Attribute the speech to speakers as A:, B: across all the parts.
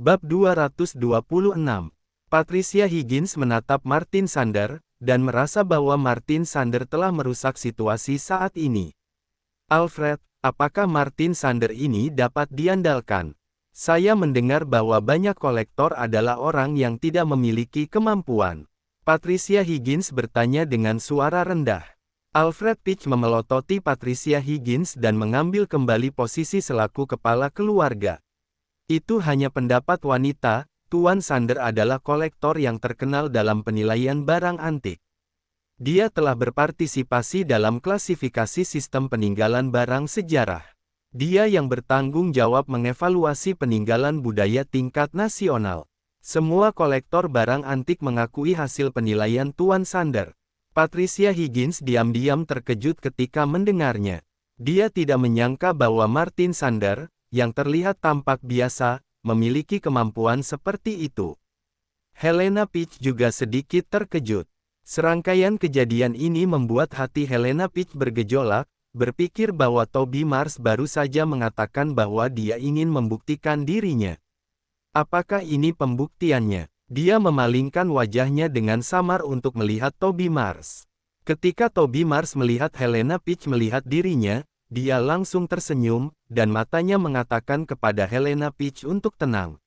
A: Bab 226. Patricia Higgins menatap Martin Sander, dan merasa bahwa Martin Sander telah merusak situasi saat ini. Alfred, apakah Martin Sander ini dapat diandalkan? Saya mendengar bahwa banyak kolektor adalah orang yang tidak memiliki kemampuan. Patricia Higgins bertanya dengan suara rendah. Alfred Peach memelototi Patricia Higgins dan mengambil kembali posisi selaku kepala keluarga. Itu hanya pendapat wanita, Tuan Sander adalah kolektor yang terkenal dalam penilaian barang antik. Dia telah berpartisipasi dalam klasifikasi sistem peninggalan barang sejarah. Dia yang bertanggung jawab mengevaluasi peninggalan budaya tingkat nasional. Semua kolektor barang antik mengakui hasil penilaian Tuan Sander. Patricia Higgins diam-diam terkejut ketika mendengarnya. Dia tidak menyangka bahwa Martin Sander, yang terlihat tampak biasa, memiliki kemampuan seperti itu. Helena Peach juga sedikit terkejut. Serangkaian kejadian ini membuat hati Helena Peach bergejolak, berpikir bahwa Toby Mars baru saja mengatakan bahwa dia ingin membuktikan dirinya. Apakah ini pembuktiannya? Dia memalingkan wajahnya dengan samar untuk melihat Toby Mars. Ketika Toby Mars melihat Helena Peach melihat dirinya, dia langsung tersenyum, dan matanya mengatakan kepada Helena Peach untuk tenang.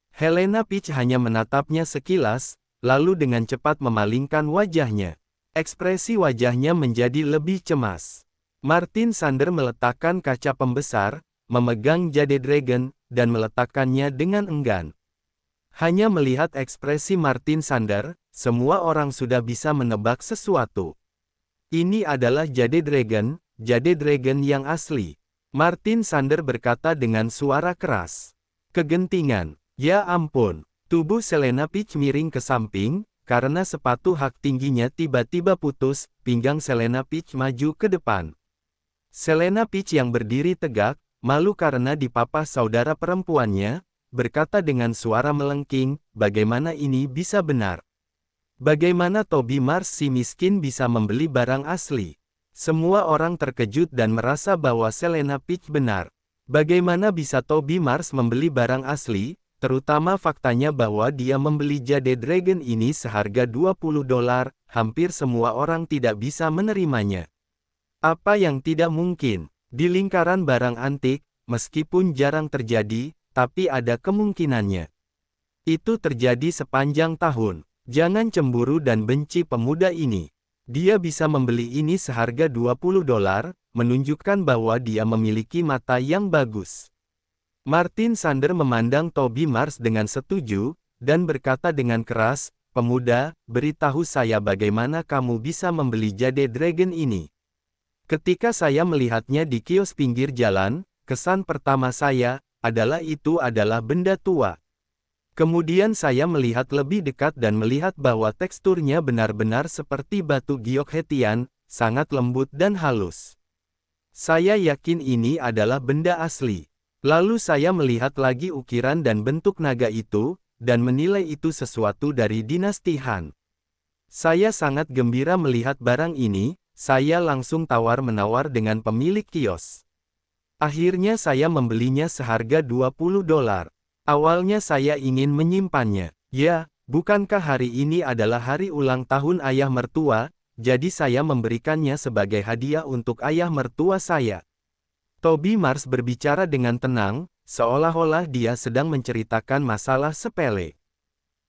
A: Helena Peach hanya menatapnya sekilas, lalu dengan cepat memalingkan wajahnya. Ekspresi wajahnya menjadi lebih cemas. Martin Sander meletakkan kaca pembesar, memegang Jade Dragon, dan meletakkannya dengan enggan. Hanya melihat ekspresi Martin Sander, semua orang sudah bisa menebak sesuatu. Ini adalah Jade Dragon yang asli. Martin Sander berkata dengan suara keras. Kegentingan. Ya ampun. Tubuh Helena Peach miring ke samping, karena sepatu hak tingginya tiba-tiba putus, pinggang Helena Peach maju ke depan. Helena Peach yang berdiri tegak, malu karena dipapah saudara perempuannya, berkata dengan suara melengking, bagaimana ini bisa benar? Bagaimana Toby Mars si miskin bisa membeli barang asli? Semua orang terkejut dan merasa bahwa Helena Peach benar. Bagaimana bisa Toby Mars membeli barang asli, terutama faktanya bahwa dia membeli Jade Dragon ini seharga $20, hampir semua orang tidak bisa menerimanya. Apa yang tidak mungkin? Di lingkaran barang antik, meskipun jarang terjadi, tapi ada kemungkinannya. Itu terjadi sepanjang tahun. Jangan cemburu dan benci pemuda ini. Dia bisa membeli ini seharga $20, menunjukkan bahwa dia memiliki mata yang bagus. Martin Sander memandang Toby Mars dengan setuju, dan berkata dengan keras, pemuda, beritahu saya bagaimana kamu bisa membeli Jade Dragon ini. Ketika saya melihatnya di kios pinggir jalan, kesan pertama saya, adalah itu adalah benda tua. Kemudian saya melihat lebih dekat dan melihat bahwa teksturnya benar-benar seperti batu giok hetian, sangat lembut dan halus. Saya yakin ini adalah benda asli. Lalu saya melihat lagi ukiran dan bentuk naga itu, dan menilai itu sesuatu dari dinasti Han. Saya sangat gembira melihat barang ini, saya langsung tawar-menawar dengan pemilik kios. Akhirnya saya membelinya seharga $20. Awalnya saya ingin menyimpannya. Ya, bukankah hari ini adalah hari ulang tahun ayah mertua, jadi saya memberikannya sebagai hadiah untuk ayah mertua saya. Toby Mars berbicara dengan tenang, seolah-olah dia sedang menceritakan masalah sepele.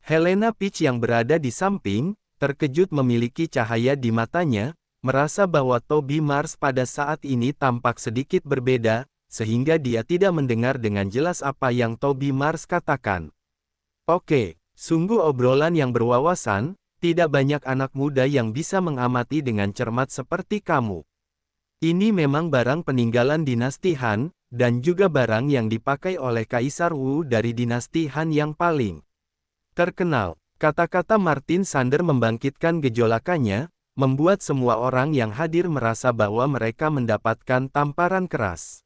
A: Helena Peach yang berada di samping, terkejut memiliki cahaya di matanya, merasa bahwa Toby Mars pada saat ini tampak sedikit berbeda, sehingga dia tidak mendengar dengan jelas apa yang Toby Mars katakan. Oke, sungguh obrolan yang berwawasan, tidak banyak anak muda yang bisa mengamati dengan cermat seperti kamu. Ini memang barang peninggalan dinasti Han, dan juga barang yang dipakai oleh Kaisar Wu dari dinasti Han yang paling terkenal. Kata-kata Martin Sander membangkitkan gejolakannya, membuat semua orang yang hadir merasa bahwa mereka mendapatkan tamparan keras.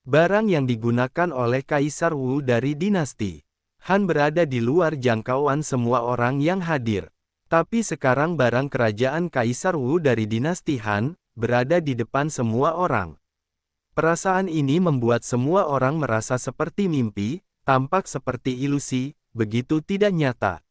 A: Barang yang digunakan oleh Kaisar Wu dari dinasti Han berada di luar jangkauan semua orang yang hadir. Tapi sekarang barang kerajaan Kaisar Wu dari dinasti Han berada di depan semua orang. Perasaan ini membuat semua orang merasa seperti mimpi, tampak seperti ilusi, begitu tidak nyata.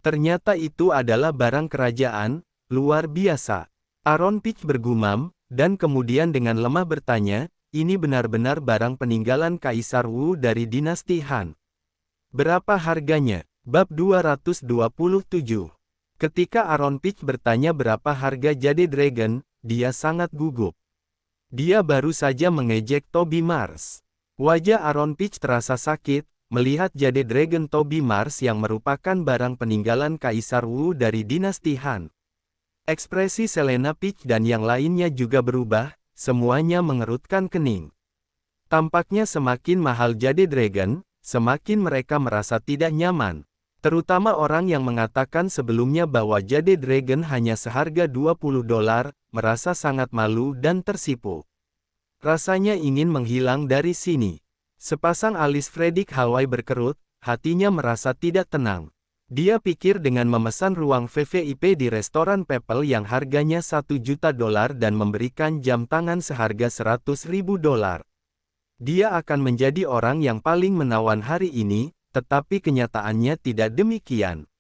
A: Ternyata itu adalah barang kerajaan, luar biasa. Aaron Peach bergumam, dan kemudian dengan lemah bertanya, ini benar-benar barang peninggalan Kaisar Wu dari dinasti Han. Berapa harganya? Bab 227. Ketika Aaron Peach bertanya berapa harga Jade Dragon, dia sangat gugup. Dia baru saja mengejek Toby Mars. Wajah Aaron Peach terasa sakit, melihat Jade Dragon Toby Mars yang merupakan barang peninggalan Kaisar Wu dari dinasti Han. Ekspresi Selena Peach dan yang lainnya juga berubah, semuanya mengerutkan kening. Tampaknya semakin mahal Jade Dragon, semakin mereka merasa tidak nyaman. Terutama orang yang mengatakan sebelumnya bahwa Jade Dragon hanya seharga $20, merasa sangat malu dan tersipu. Rasanya ingin menghilang dari sini. Sepasang alis Fredrik Hallway berkerut, hatinya merasa tidak tenang. Dia pikir dengan memesan ruang VVIP di restoran People yang harganya $1 juta dan memberikan jam tangan seharga $100.000. Dia akan menjadi orang yang paling menawan hari ini, tetapi kenyataannya tidak demikian.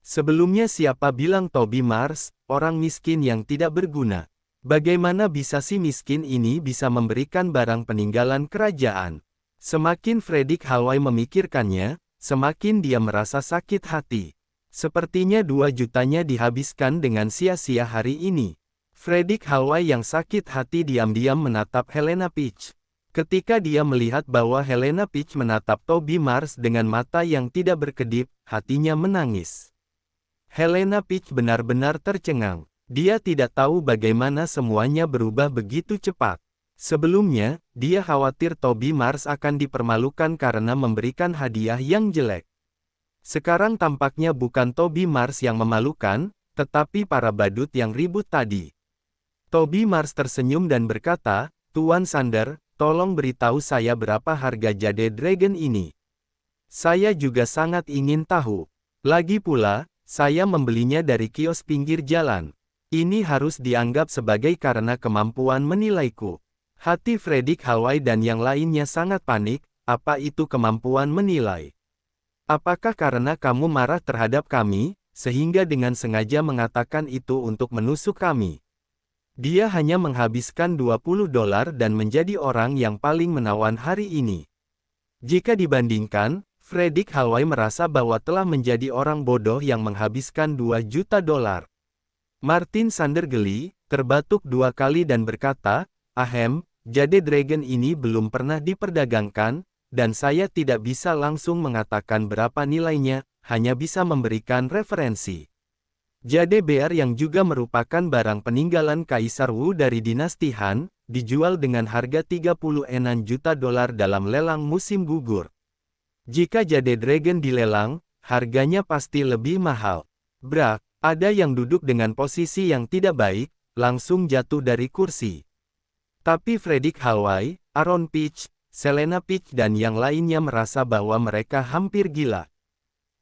A: Sebelumnya siapa bilang Toby Mars, orang miskin yang tidak berguna? Bagaimana bisa si miskin ini bisa memberikan barang peninggalan kerajaan? Semakin Fredrik Hallway memikirkannya, semakin dia merasa sakit hati. Sepertinya 2 jutanya dihabiskan dengan sia-sia hari ini. Fredrik Hallway yang sakit hati diam-diam menatap Helena Peach. Ketika dia melihat bahwa Helena Peach menatap Toby Mars dengan mata yang tidak berkedip, hatinya menangis. Helena Peach benar-benar tercengang. Dia tidak tahu bagaimana semuanya berubah begitu cepat. Sebelumnya, dia khawatir Toby Mars akan dipermalukan karena memberikan hadiah yang jelek. Sekarang tampaknya bukan Toby Mars yang memalukan, tetapi para badut yang ribut tadi. Toby Mars tersenyum dan berkata, "Tuan Sander, tolong beritahu saya berapa harga Jade Dragon ini. Saya juga sangat ingin tahu. Lagi pula, saya membelinya dari kios pinggir jalan. Ini harus dianggap sebagai karena kemampuan menilaiku." Hati Fredrik Hallway dan yang lainnya sangat panik, apa itu kemampuan menilai? Apakah karena kamu marah terhadap kami, sehingga dengan sengaja mengatakan itu untuk menusuk kami? Dia hanya menghabiskan $20 dan menjadi orang yang paling menawan hari ini. Jika dibandingkan, Fredrik Hallway merasa bahwa telah menjadi orang bodoh yang menghabiskan $2 juta. Martin Sander geli, terbatuk 2 kali dan berkata, "Ahem, Jade Dragon ini belum pernah diperdagangkan, dan saya tidak bisa langsung mengatakan berapa nilainya, hanya bisa memberikan referensi." Jade Bear yang juga merupakan barang peninggalan Kaisar Wu dari dinasti Han, dijual dengan harga $36 juta dalam lelang musim gugur. Jika Jade Dragon dilelang, harganya pasti lebih mahal. Brak, ada yang duduk dengan posisi yang tidak baik, langsung jatuh dari kursi. Tapi Fredrik Hallway, Aaron Peach, Selena Peach dan yang lainnya merasa bahwa mereka hampir gila.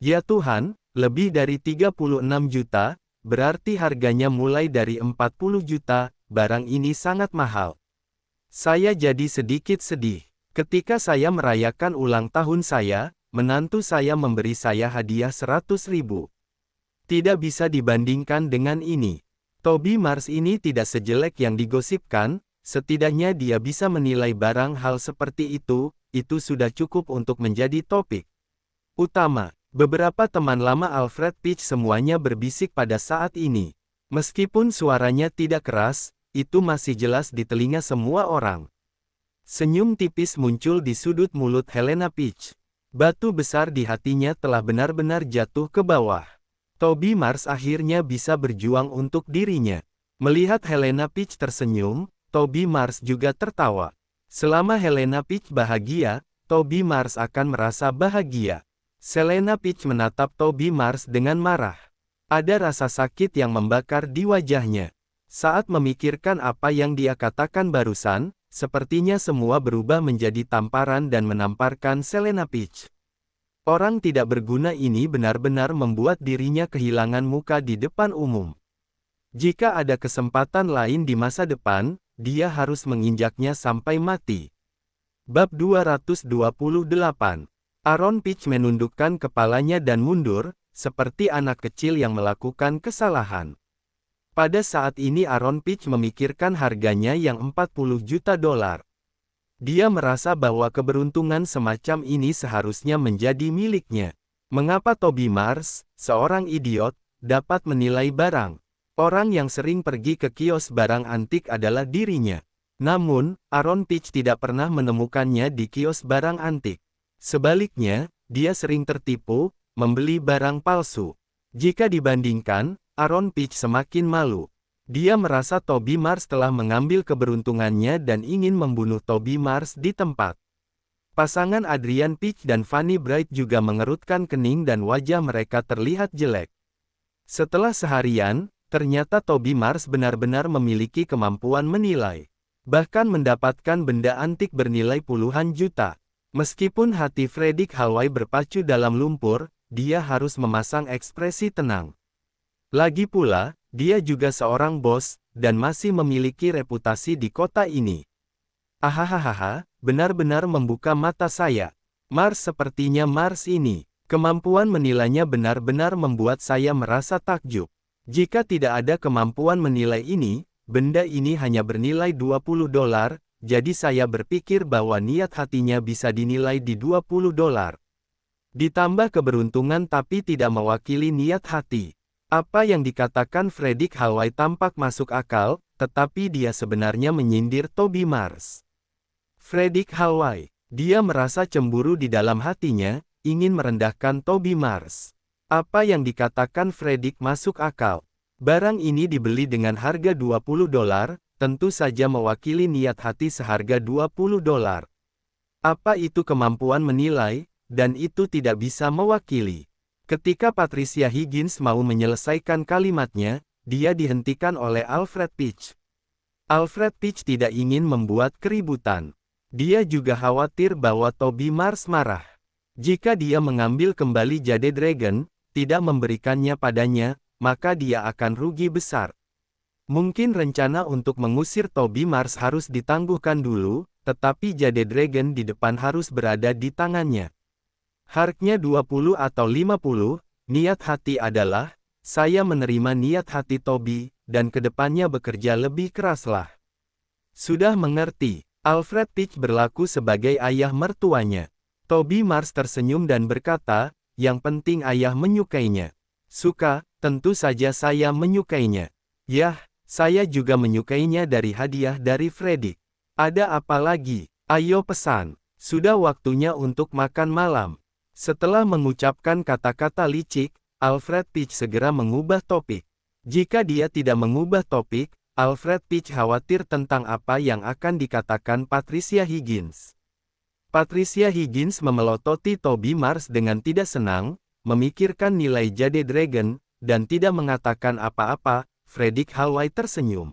A: Ya Tuhan, lebih dari 36 juta, berarti harganya mulai dari 40 juta, barang ini sangat mahal. Saya jadi sedikit sedih. Ketika saya merayakan ulang tahun saya, menantu saya memberi saya hadiah 100.000. Tidak bisa dibandingkan dengan ini. Toby Mars ini tidak sejelek yang digosipkan, setidaknya dia bisa menilai barang hal seperti itu sudah cukup untuk menjadi topik utama. Beberapa teman lama Alfred Peach semuanya berbisik pada saat ini. Meskipun suaranya tidak keras, itu masih jelas di telinga semua orang. Senyum tipis muncul di sudut mulut Helena Peach. Batu besar di hatinya telah benar-benar jatuh ke bawah. Toby Mars akhirnya bisa berjuang untuk dirinya. Melihat Helena Peach tersenyum, Toby Mars juga tertawa. Selama Helena Peach bahagia, Toby Mars akan merasa bahagia. Selena Peach menatap Toby Mars dengan marah. Ada rasa sakit yang membakar di wajahnya. Saat memikirkan apa yang dia katakan barusan, sepertinya semua berubah menjadi tamparan dan menamparkan Selena Peach. Orang tidak berguna ini benar-benar membuat dirinya kehilangan muka di depan umum. Jika ada kesempatan lain di masa depan, dia harus menginjaknya sampai mati. Bab 228. Aaron Peach menundukkan kepalanya dan mundur, seperti anak kecil yang melakukan kesalahan. Pada saat ini Aaron Peach memikirkan harganya yang 40 juta dolar. Dia merasa bahwa keberuntungan semacam ini seharusnya menjadi miliknya. Mengapa Toby Mars, seorang idiot, dapat menilai barang? Orang yang sering pergi ke kios barang antik adalah dirinya. Namun, Aaron Peach tidak pernah menemukannya di kios barang antik. Sebaliknya, dia sering tertipu, membeli barang palsu. Jika dibandingkan, Aaron Peach semakin malu. Dia merasa Toby Mars telah mengambil keberuntungannya dan ingin membunuh Toby Mars di tempat. Pasangan Adrian Peach dan Fanny Bright juga mengerutkan kening dan wajah mereka terlihat jelek. Setelah seharian, ternyata Toby Mars benar-benar memiliki kemampuan menilai. Bahkan mendapatkan benda antik bernilai puluhan juta. Meskipun hati Fredrik Halway berpacu dalam lumpur, dia harus memasang ekspresi tenang. Lagi pula, dia juga seorang bos, dan masih memiliki reputasi di kota ini. Ahahaha, benar-benar membuka mata saya. Mars sepertinya Mars ini. Kemampuan menilainya benar-benar membuat saya merasa takjub. Jika tidak ada kemampuan menilai ini, benda ini hanya bernilai 20 dolar, jadi saya berpikir bahwa niat hatinya bisa dinilai di 20 dolar. Ditambah keberuntungan tapi tidak mewakili niat hati. Apa yang dikatakan Fredrik Halway tampak masuk akal, tetapi dia sebenarnya menyindir Toby Mars. Fredrik Halway, dia merasa cemburu di dalam hatinya, ingin merendahkan Toby Mars. Apa yang dikatakan Fredrik masuk akal. Barang ini dibeli dengan harga 20 dolar, tentu saja mewakili niat hati seharga 20 dolar. Apa itu kemampuan menilai, dan itu tidak bisa mewakili. Ketika Patricia Higgins mau menyelesaikan kalimatnya, dia dihentikan oleh Alfred Peach. Alfred Peach tidak ingin membuat keributan. Dia juga khawatir bahwa Toby Mars marah. Jika dia mengambil kembali Jade Dragon, tidak memberikannya padanya, maka dia akan rugi besar. Mungkin rencana untuk mengusir Toby Mars harus ditangguhkan dulu, tetapi Jade Dragon di depan harus berada di tangannya. Harganya 20 atau 50, niat hati adalah, saya menerima niat hati Toby, dan kedepannya bekerja lebih keraslah. Sudah mengerti. Alfred Peach berlaku sebagai ayah mertuanya. Toby Mars tersenyum dan berkata, yang penting ayah menyukainya. Suka, tentu saja saya menyukainya. Yah, saya juga menyukainya dari hadiah dari Fredrik. Ada apa lagi? Ayo pesan. Sudah waktunya untuk makan malam. Setelah mengucapkan kata-kata licik, Alfred Peach segera mengubah topik. Jika dia tidak mengubah topik, Alfred Peach khawatir tentang apa yang akan dikatakan Patricia Higgins. Patricia Higgins memelototi Toby Mars dengan tidak senang, memikirkan nilai Jade Dragon, dan tidak mengatakan apa-apa. Fredrik Halway tersenyum.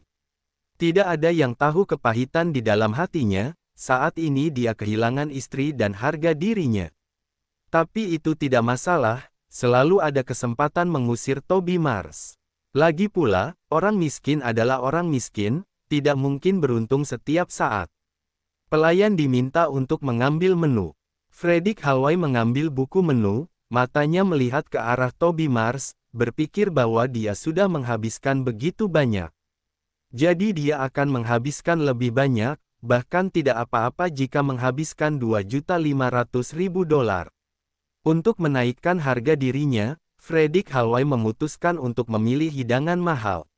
A: Tidak ada yang tahu kepahitan di dalam hatinya, saat ini dia kehilangan istri dan harga dirinya. Tapi itu tidak masalah, selalu ada kesempatan mengusir Toby Mars. Lagi pula, orang miskin adalah orang miskin, tidak mungkin beruntung setiap saat. Pelayan diminta untuk mengambil menu. Fredrik Halway mengambil buku menu, matanya melihat ke arah Toby Mars, berpikir bahwa dia sudah menghabiskan begitu banyak. Jadi dia akan menghabiskan lebih banyak, bahkan tidak apa-apa jika menghabiskan 2.500.000 dolar. Untuk menaikkan harga dirinya, Fredrik Halway memutuskan untuk memilih hidangan mahal.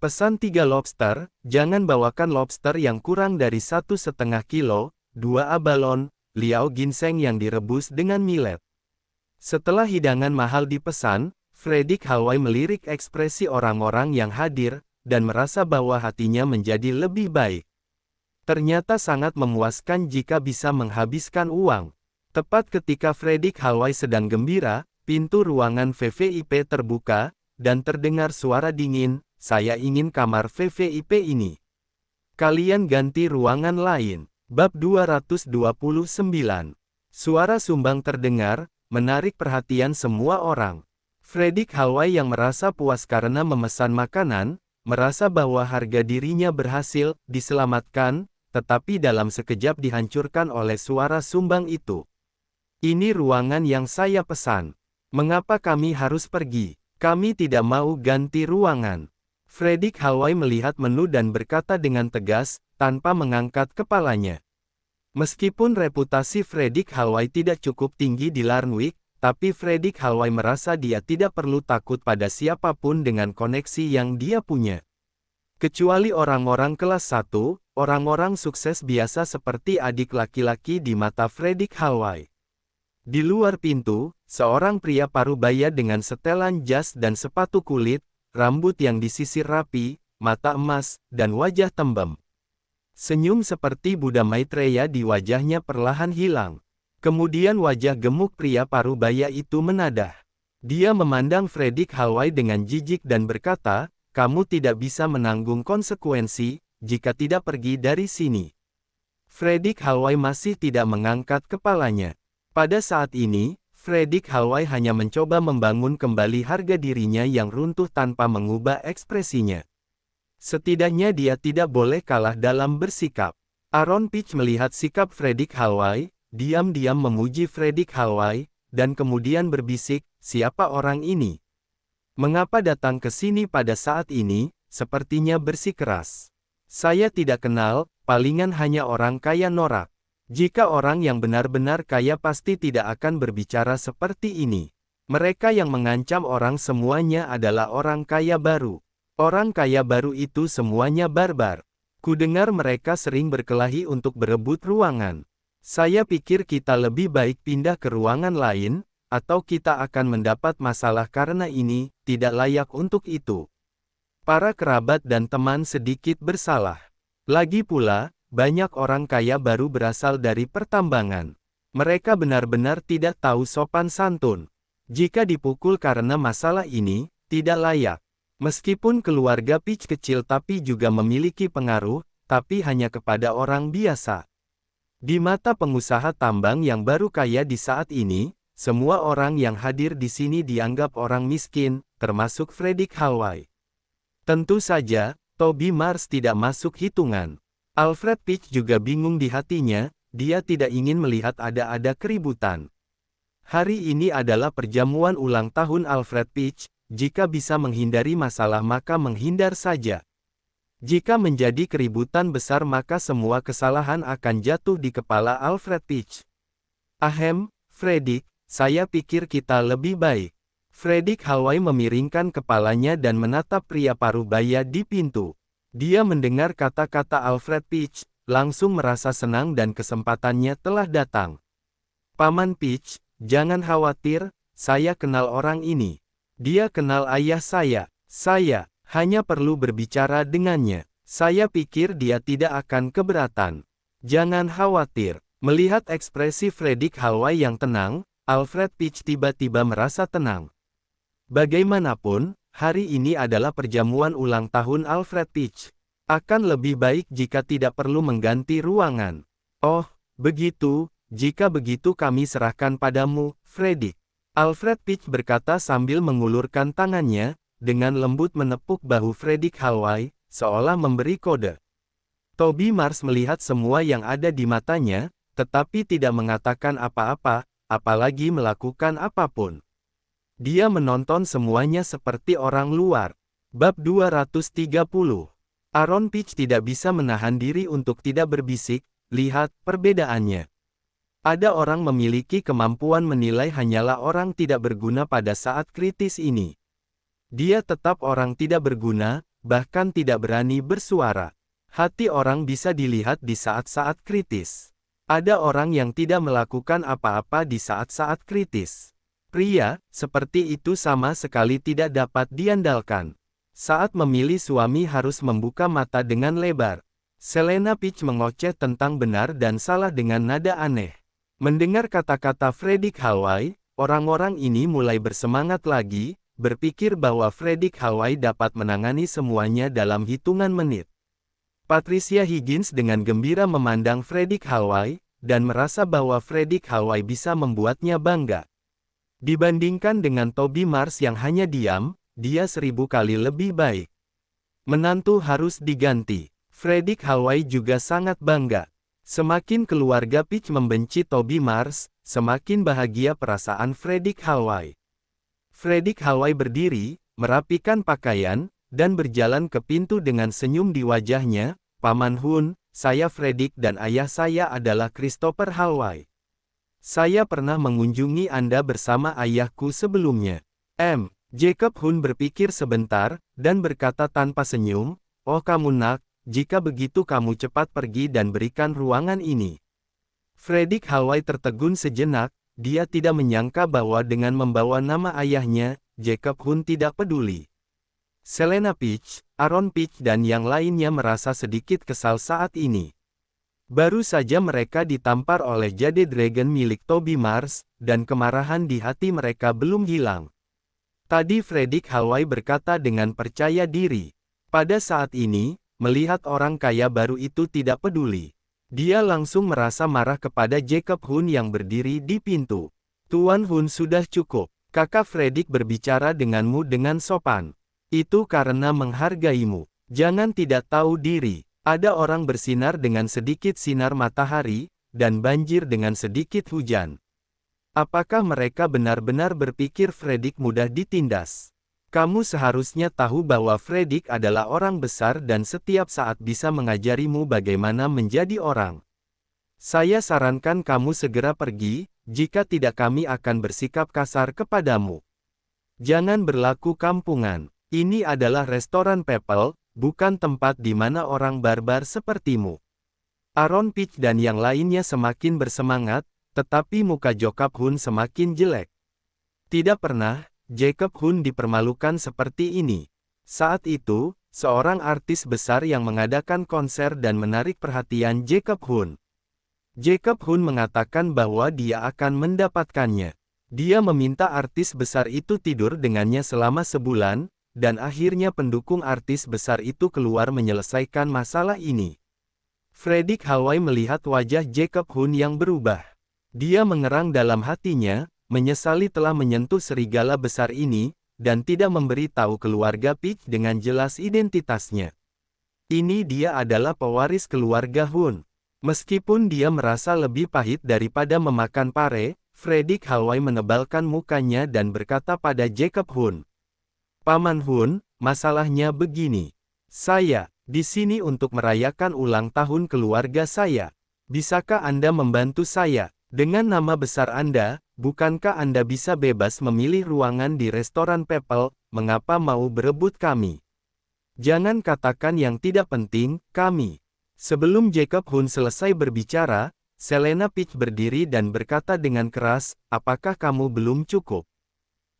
A: Pesan 3 lobster, jangan bawakan lobster yang kurang dari 1,5 kilo, 2 abalon, liao ginseng yang direbus dengan millet. Setelah hidangan mahal dipesan, Fredrik Halway melirik ekspresi orang-orang yang hadir, dan merasa bahwa hatinya menjadi lebih baik. Ternyata sangat memuaskan jika bisa menghabiskan uang. Tepat ketika Fredrik Halway sedang gembira, pintu ruangan VVIP terbuka, dan terdengar suara dingin, saya ingin kamar VVIP ini. Kalian ganti ruangan lain. Bab 229. Suara sumbang terdengar, menarik perhatian semua orang. Fredrik Halway yang merasa puas karena memesan makanan, merasa bahwa harga dirinya berhasil diselamatkan, tetapi dalam sekejap dihancurkan oleh suara sumbang itu. Ini ruangan yang saya pesan. Mengapa kami harus pergi? Kami tidak mau ganti ruangan. Fredrik Halway melihat menu dan berkata dengan tegas, tanpa mengangkat kepalanya. Meskipun reputasi Fredrik Halway tidak cukup tinggi di Larnwick, tapi Fredrik Halway merasa dia tidak perlu takut pada siapapun dengan koneksi yang dia punya. Kecuali orang-orang kelas 1, orang-orang sukses biasa seperti adik laki-laki di mata Fredrik Halway. Di luar pintu, seorang pria parubaya dengan setelan jas dan sepatu kulit, rambut yang disisir rapi, mata emas, dan wajah tembem. Senyum seperti Buddha Maitreya di wajahnya perlahan hilang. Kemudian wajah gemuk pria parubaya itu menadah. Dia memandang Fredrik Halway dengan jijik dan berkata, "Kamu tidak bisa menanggung konsekuensi, jika tidak pergi dari sini." Fredrik Halway masih tidak mengangkat kepalanya. Pada saat ini, Fredrik Halway hanya mencoba membangun kembali harga dirinya yang runtuh tanpa mengubah ekspresinya. Setidaknya dia tidak boleh kalah dalam bersikap. Aaron Peach melihat sikap Fredrik Halway, diam-diam memuji Fredrik Halway, dan kemudian berbisik, "Siapa orang ini? Mengapa datang ke sini pada saat ini?" Sepertinya bersikeras. "Saya tidak kenal, palingan hanya orang kaya norak. Jika orang yang benar-benar kaya pasti tidak akan berbicara seperti ini. Mereka yang mengancam orang semuanya adalah orang kaya baru. Orang kaya baru itu semuanya barbar. Kudengar mereka sering berkelahi untuk berebut ruangan. Saya pikir kita lebih baik pindah ke ruangan lain, atau kita akan mendapat masalah karena ini tidak layak untuk itu." Para kerabat dan teman sedikit bersalah. Lagi pula, banyak orang kaya baru berasal dari pertambangan. Mereka benar-benar tidak tahu sopan santun. Jika dipukul karena masalah ini, tidak layak. Meskipun keluarga Peach kecil tapi juga memiliki pengaruh, tapi hanya kepada orang biasa. Di mata pengusaha tambang yang baru kaya di saat ini, semua orang yang hadir di sini dianggap orang miskin, termasuk Fredrik Halway. Tentu saja, Toby Mars tidak masuk hitungan. Alfred Peach juga bingung di hatinya, dia tidak ingin melihat ada keributan. Hari ini adalah perjamuan ulang tahun Alfred Peach, jika bisa menghindari masalah maka menghindar saja. Jika menjadi keributan besar maka semua kesalahan akan jatuh di kepala Alfred Peach. "Ahem, Fredrik, saya pikir kita lebih baik." Fredrik Halway memiringkan kepalanya dan menatap pria parubaya di pintu. Dia mendengar kata-kata Alfred Peach, langsung merasa senang dan kesempatannya telah datang. "Paman Peach, jangan khawatir, saya kenal orang ini. Dia kenal ayah saya. Saya hanya perlu berbicara dengannya. Saya pikir dia tidak akan keberatan." "Jangan khawatir." Melihat ekspresi Fredrik Halway yang tenang, Alfred Peach tiba-tiba merasa tenang. Bagaimanapun, hari ini adalah perjamuan ulang tahun Alfred Peach. Akan lebih baik jika tidak perlu mengganti ruangan. "Oh, begitu, jika begitu kami serahkan padamu, Fredrik." Alfred Peach berkata sambil mengulurkan tangannya, dengan lembut menepuk bahu Fredrik Halway, seolah memberi kode. Toby Mars melihat semua yang ada di matanya, tetapi tidak mengatakan apa-apa, apalagi melakukan apapun. Dia menonton semuanya seperti orang luar. Bab 230. Aaron Peach tidak bisa menahan diri untuk tidak berbisik, "Lihat perbedaannya. Ada orang memiliki kemampuan menilai hanyalah orang tidak berguna pada saat kritis ini. Dia tetap orang tidak berguna, bahkan tidak berani bersuara. Hati orang bisa dilihat di saat-saat kritis. Ada orang yang tidak melakukan apa-apa di saat-saat kritis. Pria seperti itu sama sekali tidak dapat diandalkan. Saat memilih suami harus membuka mata dengan lebar." Selena Peach mengoceh tentang benar dan salah dengan nada aneh. Mendengar kata-kata Fredrik Halway, orang-orang ini mulai bersemangat lagi, berpikir bahwa Fredrik Halway dapat menangani semuanya dalam hitungan menit. Patricia Higgins dengan gembira memandang Fredrik Halway, dan merasa bahwa Fredrik Halway bisa membuatnya bangga. Dibandingkan dengan Toby Mars yang hanya diam, dia 1000 kali lebih baik. Menantu harus diganti. Fredrik Halway juga sangat bangga. Semakin keluarga Peach membenci Toby Mars, semakin bahagia perasaan Fredrik Halway. Fredrik Halway berdiri, merapikan pakaian, dan berjalan ke pintu dengan senyum di wajahnya. Paman Hun, saya Fredrik dan ayah saya adalah Christopher Halway. Saya pernah mengunjungi Anda bersama ayahku sebelumnya. Jacob Hun berpikir sebentar, dan berkata tanpa senyum, "Oh kamu nak, jika begitu kamu cepat pergi dan berikan ruangan ini." Fredrik Halway tertegun sejenak, dia tidak menyangka bahwa dengan membawa nama ayahnya, Jacob Hun tidak peduli. Selena Peach, Aaron Peach dan yang lainnya merasa sedikit kesal saat ini. Baru saja mereka ditampar oleh Jade Dragon milik Toby Mars, dan kemarahan di hati mereka belum hilang. Tadi Fredrik Halway berkata dengan percaya diri. Pada saat ini, melihat orang kaya baru itu tidak peduli. Dia langsung merasa marah kepada Jacob Hun yang berdiri di pintu. "Tuan Hun sudah cukup. Kakak Fredrik berbicara denganmu dengan sopan. Itu karena menghargaimu. Jangan tidak tahu diri. Ada orang bersinar dengan sedikit sinar matahari, dan banjir dengan sedikit hujan. Apakah mereka benar-benar berpikir Fredrik mudah ditindas? Kamu seharusnya tahu bahwa Fredrik adalah orang besar dan setiap saat bisa mengajarimu bagaimana menjadi orang. Saya sarankan kamu segera pergi, jika tidak kami akan bersikap kasar kepadamu. Jangan berlaku kampungan. Ini adalah restoran People, bukan tempat di mana orang barbar sepertimu." Aaron Peach dan yang lainnya semakin bersemangat, tetapi muka Jacob Hun semakin jelek. Tidak pernah, Jacob Hun dipermalukan seperti ini. Saat itu, seorang artis besar yang mengadakan konser dan menarik perhatian Jacob Hun. Jacob Hun mengatakan bahwa dia akan mendapatkannya. Dia meminta artis besar itu tidur dengannya selama sebulan, dan akhirnya pendukung artis besar itu keluar menyelesaikan masalah ini. Fredrik Halway melihat wajah Jacob Hun yang berubah. Dia mengerang dalam hatinya, menyesali telah menyentuh serigala besar ini, dan tidak memberi tahu keluarga Peach dengan jelas identitasnya. Ini dia adalah pewaris keluarga Hun. Meskipun dia merasa lebih pahit daripada memakan pare, Fredrik Halway menebalkan mukanya dan berkata pada Jacob Hun, "Paman Hun, masalahnya begini. Saya di sini untuk merayakan ulang tahun keluarga saya. Bisakah Anda membantu saya? Dengan nama besar Anda, bukankah Anda bisa bebas memilih ruangan di restoran People? Mengapa mau berebut kami? Jangan katakan yang tidak penting, kami." Sebelum Jacob Hun selesai berbicara, Selena Peach berdiri dan berkata dengan keras, "Apakah kamu belum cukup?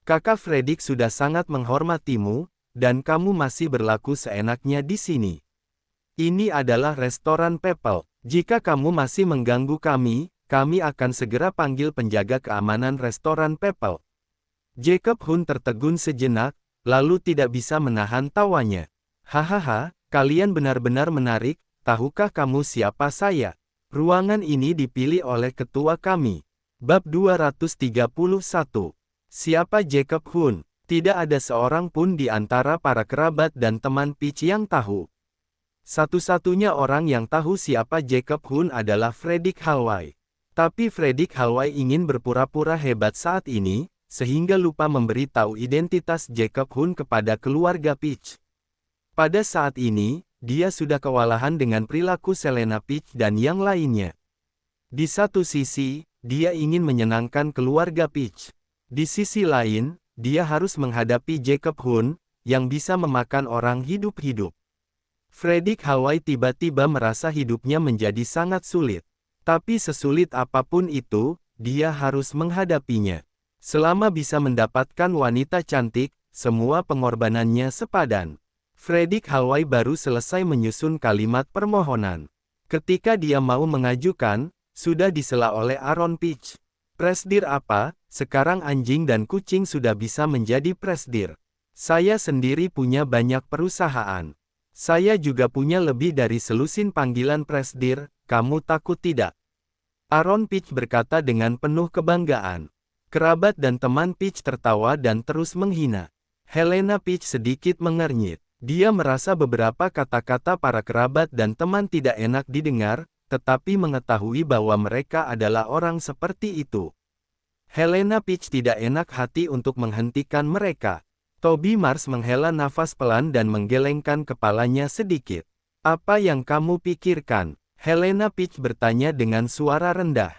A: Kakak Fredrik sudah sangat menghormatimu, dan kamu masih berlaku seenaknya di sini. Ini adalah restoran People. Jika kamu masih mengganggu kami akan segera panggil penjaga keamanan restoran People." Jacob Hun tertegun sejenak, lalu tidak bisa menahan tawanya. "Hahaha, kalian benar-benar menarik, tahukah kamu siapa saya? Ruangan ini dipilih oleh ketua kami." Bab 231. Siapa Jacob Hun? Tidak ada seorang pun di antara para kerabat dan teman Peach yang tahu. Satu-satunya orang yang tahu siapa Jacob Hun adalah Fredrik Halway. Tapi Fredrik Halway ingin berpura-pura hebat saat ini, sehingga lupa memberitahu identitas Jacob Hun kepada keluarga Peach. Pada saat ini, dia sudah kewalahan dengan perilaku Selena Peach dan yang lainnya. Di satu sisi, dia ingin menyenangkan keluarga Peach. Di sisi lain, dia harus menghadapi Jacob Hun, yang bisa memakan orang hidup-hidup. Fredrik Halway tiba-tiba merasa hidupnya menjadi sangat sulit. Tapi sesulit apapun itu, dia harus menghadapinya. Selama bisa mendapatkan wanita cantik, semua pengorbanannya sepadan. Fredrik Halway baru selesai menyusun kalimat permohonan. Ketika dia mau mengajukan, sudah disela oleh Aaron Peach. "Presdir apa? Sekarang anjing dan kucing sudah bisa menjadi presdir. Saya sendiri punya banyak perusahaan. Saya juga punya lebih dari selusin panggilan presdir, kamu takut tidak?" Aaron Peach berkata dengan penuh kebanggaan. Kerabat dan teman Peach tertawa dan terus menghina. Helena Peach sedikit mengernyit. Dia merasa beberapa kata-kata para kerabat dan teman tidak enak didengar, tetapi mengetahui bahwa mereka adalah orang seperti itu. Helena Peach tidak enak hati untuk menghentikan mereka. Toby Mars menghela nafas pelan dan menggelengkan kepalanya sedikit. Apa yang kamu pikirkan? Helena Peach bertanya dengan suara rendah.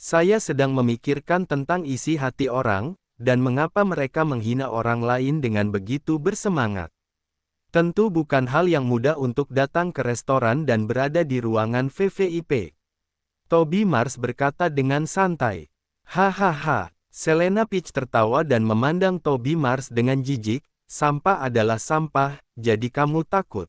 A: Saya sedang memikirkan tentang isi hati orang, dan mengapa mereka menghina orang lain dengan begitu bersemangat. Tentu bukan hal yang mudah untuk datang ke restoran dan berada di ruangan VVIP. Toby Mars berkata dengan santai. Hahaha, Helena Peach tertawa dan memandang Toby Mars dengan jijik. Sampah adalah sampah, jadi kamu takut.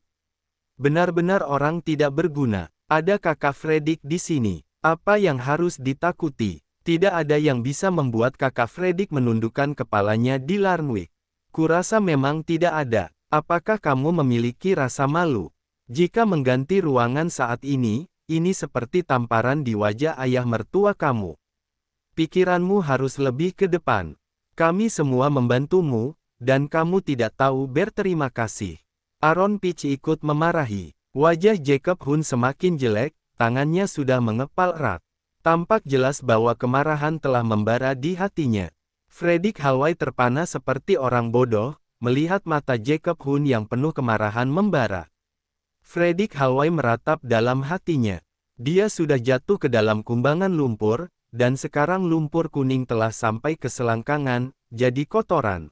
A: Benar-benar orang tidak berguna. Ada kakak Fredrik di sini. Apa yang harus ditakuti? Tidak ada yang bisa membuat kakak Fredrik menundukkan kepalanya di Larnwick. Kurasa memang tidak ada. Apakah kamu memiliki rasa malu? Jika mengganti ruangan saat ini seperti tamparan di wajah ayah mertua kamu. Pikiranmu harus lebih ke depan. Kami semua membantumu, dan kamu tidak tahu berterima kasih. Aaron Peach ikut memarahi. Wajah Jacob Hun semakin jelek, tangannya sudah mengepal erat. Tampak jelas bahwa kemarahan telah membara di hatinya. Fredrik Halway terpana seperti orang bodoh, melihat mata Jacob Hun yang penuh kemarahan membara. Fredrik Halway meratap dalam hatinya. Dia sudah jatuh ke dalam kumbangan lumpur, dan sekarang lumpur kuning telah sampai ke selangkangan, jadi kotoran.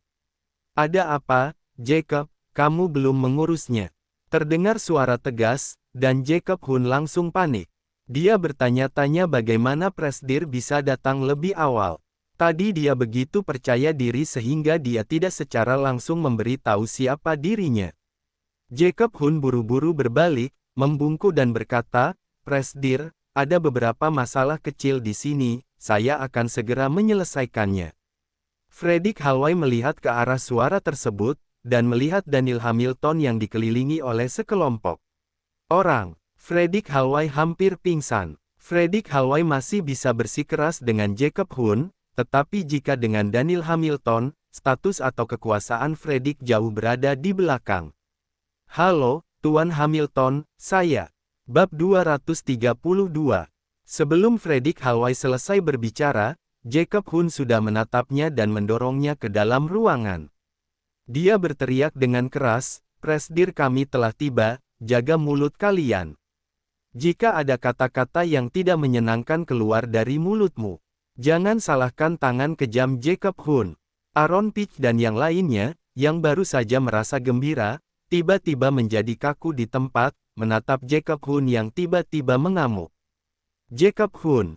A: Ada apa, Jacob? Kamu belum mengurusnya. Terdengar suara tegas, dan Jacob Hun langsung panik. Dia bertanya-tanya bagaimana Presdir bisa datang lebih awal. Tadi dia begitu percaya diri sehingga dia tidak secara langsung memberitahu siapa dirinya. Jacob Hun buru-buru berbalik, membungkuk dan berkata, Presdir, ada beberapa masalah kecil di sini, saya akan segera menyelesaikannya. Fredrik Halway melihat ke arah suara tersebut, dan melihat Daniel Hamilton yang dikelilingi oleh sekelompok orang. Fredrik Halway hampir pingsan. Fredrik Halway masih bisa bersikeras dengan Jacob Hun, tetapi jika dengan Daniel Hamilton, status atau kekuasaan Fredrik jauh berada di belakang. Halo, Tuan Hamilton, saya. Bab 232. Sebelum Fredrik Halway selesai berbicara, Jacob Hun sudah menatapnya dan mendorongnya ke dalam ruangan. Dia berteriak dengan keras, Presdir kami telah tiba, jaga mulut kalian. Jika ada kata-kata yang tidak menyenangkan keluar dari mulutmu, jangan salahkan tangan kejam Jacob Hun. Aaron Peach dan yang lainnya, yang baru saja merasa gembira, tiba-tiba menjadi kaku di tempat, menatap Jacob Hun yang tiba-tiba mengamuk. Jacob Hun,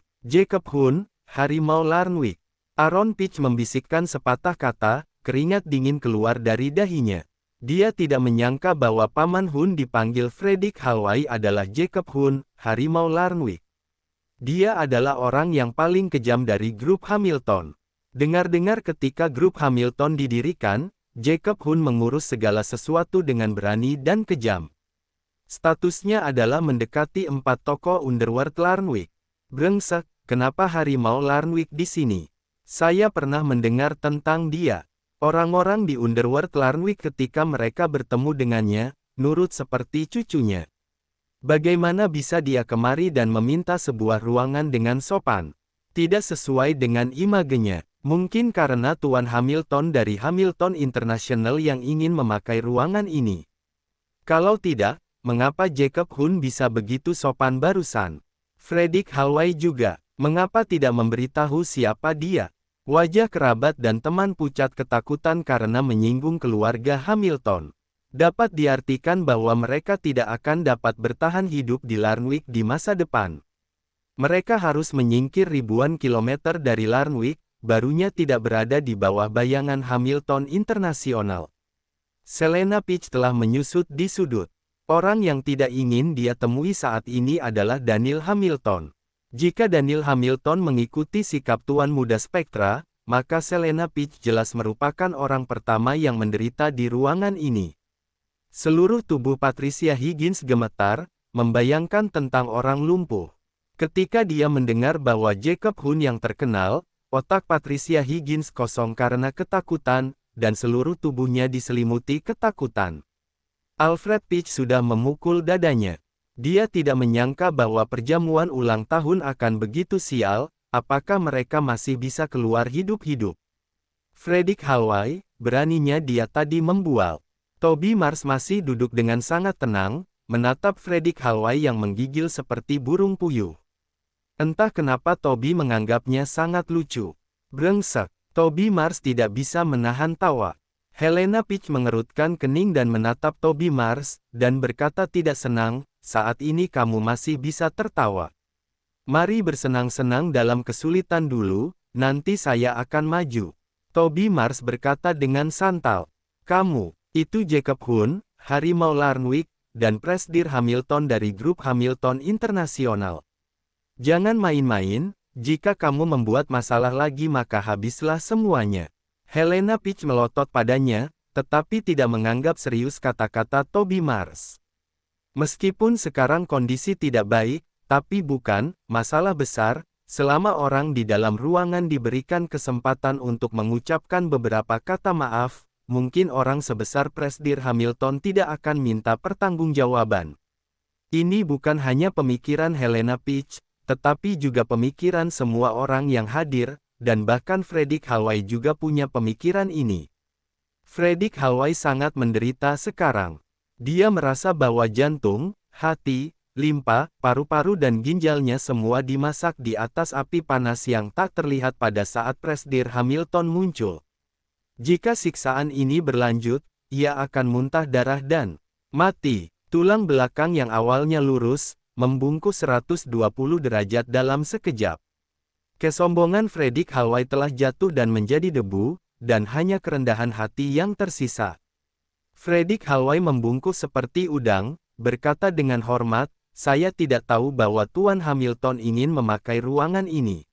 A: harimau Larnwick. Aaron Peach membisikkan sepatah kata, keringat dingin keluar dari dahinya. Dia tidak menyangka bahwa Paman Hun dipanggil Fredrik Halway adalah Jacob Hun, harimau Larnwick. Dia adalah orang yang paling kejam dari grup Hamilton. Dengar-dengar ketika grup Hamilton didirikan, Jacob Hun mengurus segala sesuatu dengan berani dan kejam. Statusnya adalah mendekati 4 tokoh underworld Larnwick. Brengsek, kenapa harimau Larnwick di sini? Saya pernah mendengar tentang dia. Orang-orang di underworld Larnwick ketika mereka bertemu dengannya, nurut seperti cucunya. Bagaimana bisa dia kemari dan meminta sebuah ruangan dengan sopan? Tidak sesuai dengan imagenya. Mungkin karena Tuan Hamilton dari Hamilton International yang ingin memakai ruangan ini. Kalau tidak, mengapa Jacob Hun bisa begitu sopan barusan? Fredrik Halway juga, mengapa tidak memberitahu siapa dia? Wajah kerabat dan teman pucat ketakutan karena menyinggung keluarga Hamilton. Dapat diartikan bahwa mereka tidak akan dapat bertahan hidup di Larnwick di masa depan. Mereka harus menyingkir ribuan kilometer dari Larnwick, barunya tidak berada di bawah bayangan Hamilton Internasional. Helena Peach telah menyusut di sudut. Orang yang tidak ingin dia temui saat ini adalah Daniel Hamilton. Jika Daniel Hamilton mengikuti sikap Tuan Muda Spektra, maka Helena Peach jelas merupakan orang pertama yang menderita di ruangan ini. Seluruh tubuh Patricia Higgins gemetar, membayangkan tentang orang lumpuh. Ketika dia mendengar bahwa Jacob Hun yang terkenal, otak Patricia Higgins kosong karena ketakutan, dan seluruh tubuhnya diselimuti ketakutan. Alfred Peach sudah memukul dadanya. Dia tidak menyangka bahwa perjamuan ulang tahun akan begitu sial, apakah mereka masih bisa keluar hidup-hidup. Fredrik Halway, beraninya dia tadi membual. Toby Mars masih duduk dengan sangat tenang, menatap Fredrik Halway yang menggigil seperti burung puyuh. Entah kenapa Toby menganggapnya sangat lucu. Brengsek, Toby Mars tidak bisa menahan tawa. Helena Peach mengerutkan kening dan menatap Toby Mars, dan berkata tidak senang, saat ini kamu masih bisa tertawa. Mari bersenang-senang dalam kesulitan dulu, nanti saya akan maju. Toby Mars berkata dengan santai. Kamu, itu Jacob Hun, Harimau Larnwick, dan Presidir Hamilton dari grup Hamilton Internasional. Jangan main-main, jika kamu membuat masalah lagi maka habislah semuanya. Helena Peach melotot padanya, tetapi tidak menganggap serius kata-kata Toby Mars. Meskipun sekarang kondisi tidak baik, tapi bukan masalah besar, selama orang di dalam ruangan diberikan kesempatan untuk mengucapkan beberapa kata maaf, mungkin orang sebesar Presidir Hamilton tidak akan minta pertanggungjawaban. Ini bukan hanya pemikiran Helena Peach, tetapi juga pemikiran semua orang yang hadir, dan bahkan Fredrik Halway juga punya pemikiran ini. Fredrik Halway sangat menderita sekarang. Dia merasa bahwa jantung, hati, limpa, paru-paru dan ginjalnya semua dimasak di atas api panas yang tak terlihat pada saat Presidir Hamilton muncul. Jika siksaan ini berlanjut, ia akan muntah darah dan mati. Tulang belakang yang awalnya lurus, membungkus 120 derajat dalam sekejap. Kesombongan Fredrik Halway telah jatuh dan menjadi debu, dan hanya kerendahan hati yang tersisa. Fredrik Halway membungkus seperti udang, berkata dengan hormat, saya tidak tahu bahwa Tuan Hamilton ingin memakai ruangan ini.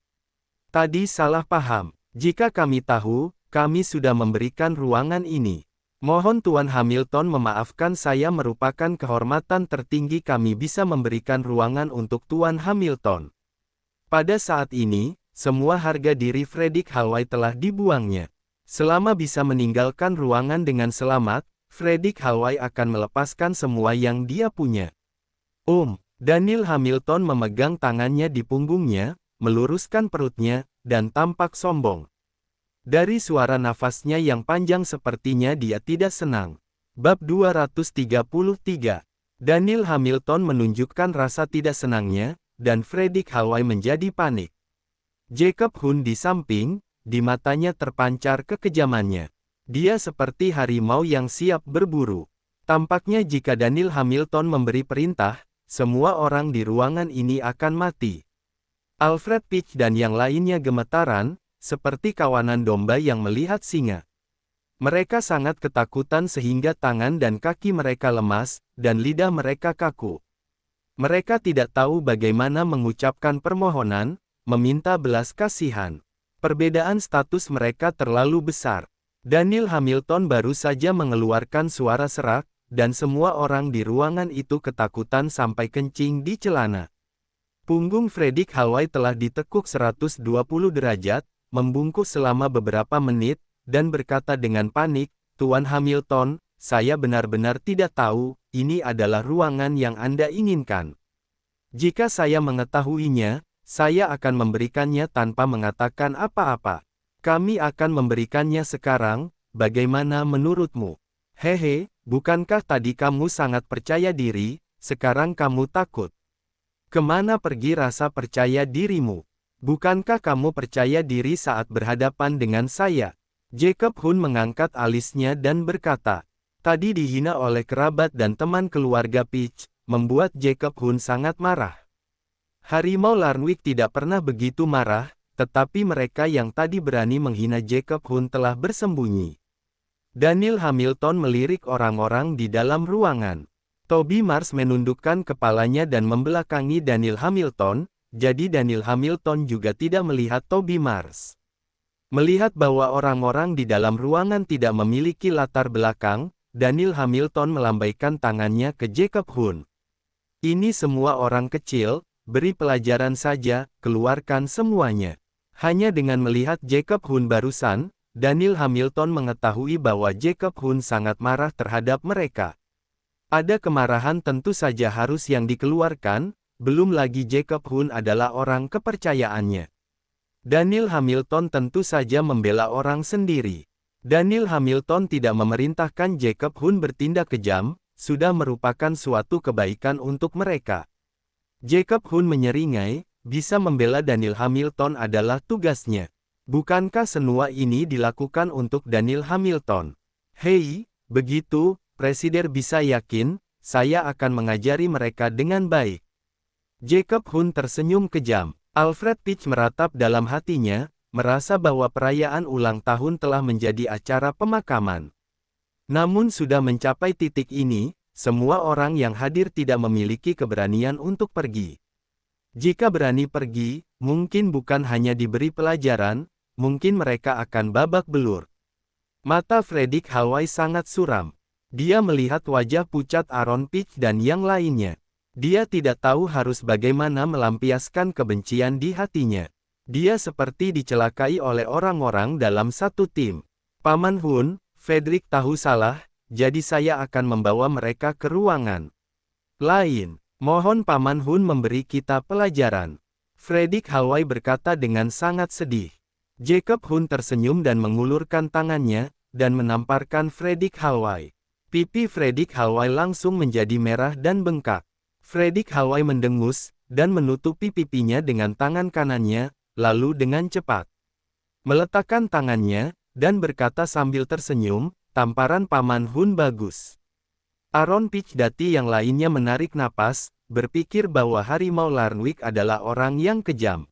A: Tadi salah paham. Jika kami tahu, kami sudah memberikan ruangan ini. Mohon Tuan Hamilton memaafkan, saya merupakan kehormatan tertinggi kami bisa memberikan ruangan untuk Tuan Hamilton. Pada saat ini, semua harga diri Fredrik Halway telah dibuangnya. Selama bisa meninggalkan ruangan dengan selamat, Fredrik Halway akan melepaskan semua yang dia punya. Daniel Hamilton memegang tangannya di punggungnya, meluruskan perutnya, dan tampak sombong. Dari suara nafasnya yang panjang sepertinya dia tidak senang. Bab 233. Daniel Hamilton menunjukkan rasa tidak senangnya, dan Fredrik Halway menjadi panik. Jacob Hun di samping, di matanya terpancar kekejamannya. Dia seperti harimau yang siap berburu. Tampaknya jika Daniel Hamilton memberi perintah, semua orang di ruangan ini akan mati. Alfred Peach dan yang lainnya gemetaran, seperti kawanan domba yang melihat singa. Mereka sangat ketakutan sehingga tangan dan kaki mereka lemas, dan lidah mereka kaku. Mereka tidak tahu bagaimana mengucapkan permohonan, meminta belas kasihan. Perbedaan status mereka terlalu besar. Daniel Hamilton baru saja mengeluarkan suara serak, dan semua orang di ruangan itu ketakutan sampai kencing di celana. Punggung Fredrik Halway telah ditekuk 120 derajat, membungkus selama beberapa menit, dan berkata dengan panik, Tuan Hamilton, saya benar-benar tidak tahu, ini adalah ruangan yang Anda inginkan. Jika saya mengetahuinya, saya akan memberikannya tanpa mengatakan apa-apa. Kami akan memberikannya sekarang, bagaimana menurutmu? Hehe, bukankah tadi kamu sangat percaya diri, sekarang kamu takut? Kemana pergi rasa percaya dirimu? Bukankah kamu percaya diri saat berhadapan dengan saya? Jacob Hun mengangkat alisnya dan berkata, tadi dihina oleh kerabat dan teman keluarga Peach, membuat Jacob Hun sangat marah. Harimau Larnwick tidak pernah begitu marah, tetapi mereka yang tadi berani menghina Jacob Hun telah bersembunyi. Daniel Hamilton melirik orang-orang di dalam ruangan. Toby Mars menundukkan kepalanya dan membelakangi Daniel Hamilton, jadi Daniel Hamilton juga tidak melihat Toby Mars. Melihat bahwa orang-orang di dalam ruangan tidak memiliki latar belakang, Daniel Hamilton melambaikan tangannya ke Jacob Hun. Ini semua orang kecil, beri pelajaran saja, keluarkan semuanya. Hanya dengan melihat Jacob Hun barusan, Daniel Hamilton mengetahui bahwa Jacob Hun sangat marah terhadap mereka. Ada kemarahan tentu saja harus yang dikeluarkan, belum lagi Jacob Hun adalah orang kepercayaannya. Daniel Hamilton tentu saja membela orang sendiri. Daniel Hamilton tidak memerintahkan Jacob Hun bertindak kejam, sudah merupakan suatu kebaikan untuk mereka. Jacob Hun menyeringai, bisa membela Daniel Hamilton adalah tugasnya. Bukankah semua ini dilakukan untuk Daniel Hamilton? Hei, begitu, Presiden bisa yakin, saya akan mengajari mereka dengan baik. Jacob Hun tersenyum kejam. Alfred Peach meratap dalam hatinya, merasa bahwa perayaan ulang tahun telah menjadi acara pemakaman. Namun sudah mencapai titik ini, semua orang yang hadir tidak memiliki keberanian untuk pergi. Jika berani pergi, mungkin bukan hanya diberi pelajaran, mungkin mereka akan babak belur. Mata Frederick Hallway sangat suram. Dia melihat wajah pucat Aaron Peach dan yang lainnya. Dia tidak tahu harus bagaimana melampiaskan kebencian di hatinya. Dia seperti dicelakai oleh orang-orang dalam satu tim. Paman Hun, Frederick tahu salah, jadi saya akan membawa mereka ke ruangan lain. Mohon Paman Hun memberi kita pelajaran. Frederick Hallway berkata dengan sangat sedih. Jacob Hun tersenyum dan mengulurkan tangannya, dan menamparkan Frederick Hallway. Pipi Frederick Hallway langsung menjadi merah dan bengkak. Frederick Hallway mendengus, dan menutupi pipinya dengan tangan kanannya, lalu dengan cepat meletakkan tangannya, dan berkata sambil tersenyum, tamparan Paman Hun bagus. Aaron Peach Dati yang lainnya menarik napas, berpikir bahwa Harimau Larnwick adalah orang yang kejam.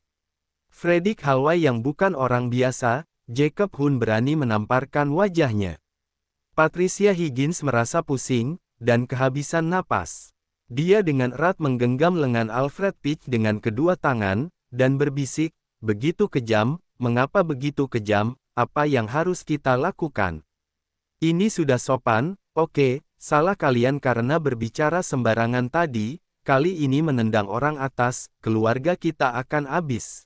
A: Frederick Hallway yang bukan orang biasa, Jacob Hun berani menamparkan wajahnya. Patricia Higgins merasa pusing, dan kehabisan napas. Dia dengan erat menggenggam lengan Alfred Peach dengan kedua tangan, dan berbisik, begitu kejam, mengapa begitu kejam, apa yang harus kita lakukan? Ini sudah sopan, oke, salah kalian karena berbicara sembarangan tadi, kali ini menendang orang atas, keluarga kita akan habis.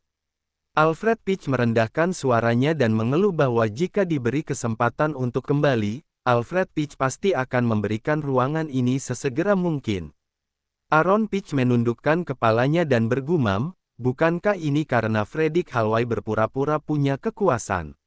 A: Alfred Peach merendahkan suaranya dan mengeluh bahwa jika diberi kesempatan untuk kembali, Alfred Peach pasti akan memberikan ruangan ini sesegera mungkin. Aaron Peach menundukkan kepalanya dan bergumam, bukankah ini karena Frederick Hallway berpura-pura punya kekuasaan?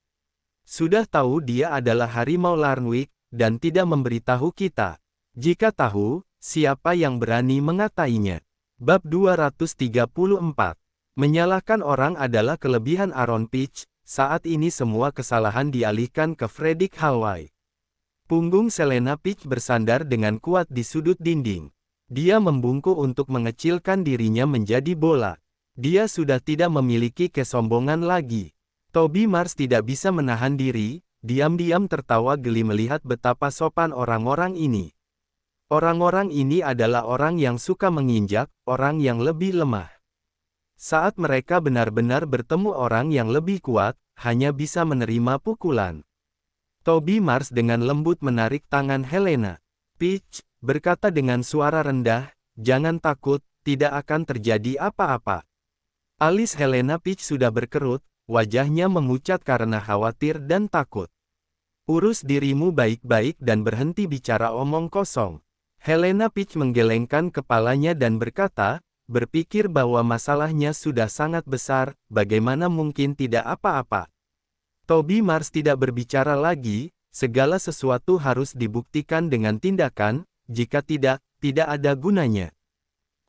A: Sudah tahu dia adalah Harimau Larnwick, dan tidak memberitahu kita. Jika tahu, siapa yang berani mengatainya? Bab 234. Menyalahkan orang adalah kelebihan Aaron Peach, saat ini semua kesalahan dialihkan ke Frederick Hallway. Punggung Selena Peach bersandar dengan kuat di sudut dinding. Dia membungkuk untuk mengecilkan dirinya menjadi bola. Dia sudah tidak memiliki kesombongan lagi. Toby Mars tidak bisa menahan diri, diam-diam tertawa geli melihat betapa sopan orang-orang ini. Orang-orang ini adalah orang yang suka menginjak, orang yang lebih lemah. Saat mereka benar-benar bertemu orang yang lebih kuat, hanya bisa menerima pukulan. Toby Mars dengan lembut menarik tangan Helena. Peach, berkata dengan suara rendah, jangan takut, tidak akan terjadi apa-apa. Alis Helena Peach sudah berkerut, wajahnya memucat karena khawatir dan takut. Urus dirimu baik-baik dan berhenti bicara omong kosong. Helena Peach menggelengkan kepalanya dan berkata, berpikir bahwa masalahnya sudah sangat besar, bagaimana mungkin tidak apa-apa. Toby Mars tidak berbicara lagi, segala sesuatu harus dibuktikan dengan tindakan, jika tidak, tidak ada gunanya.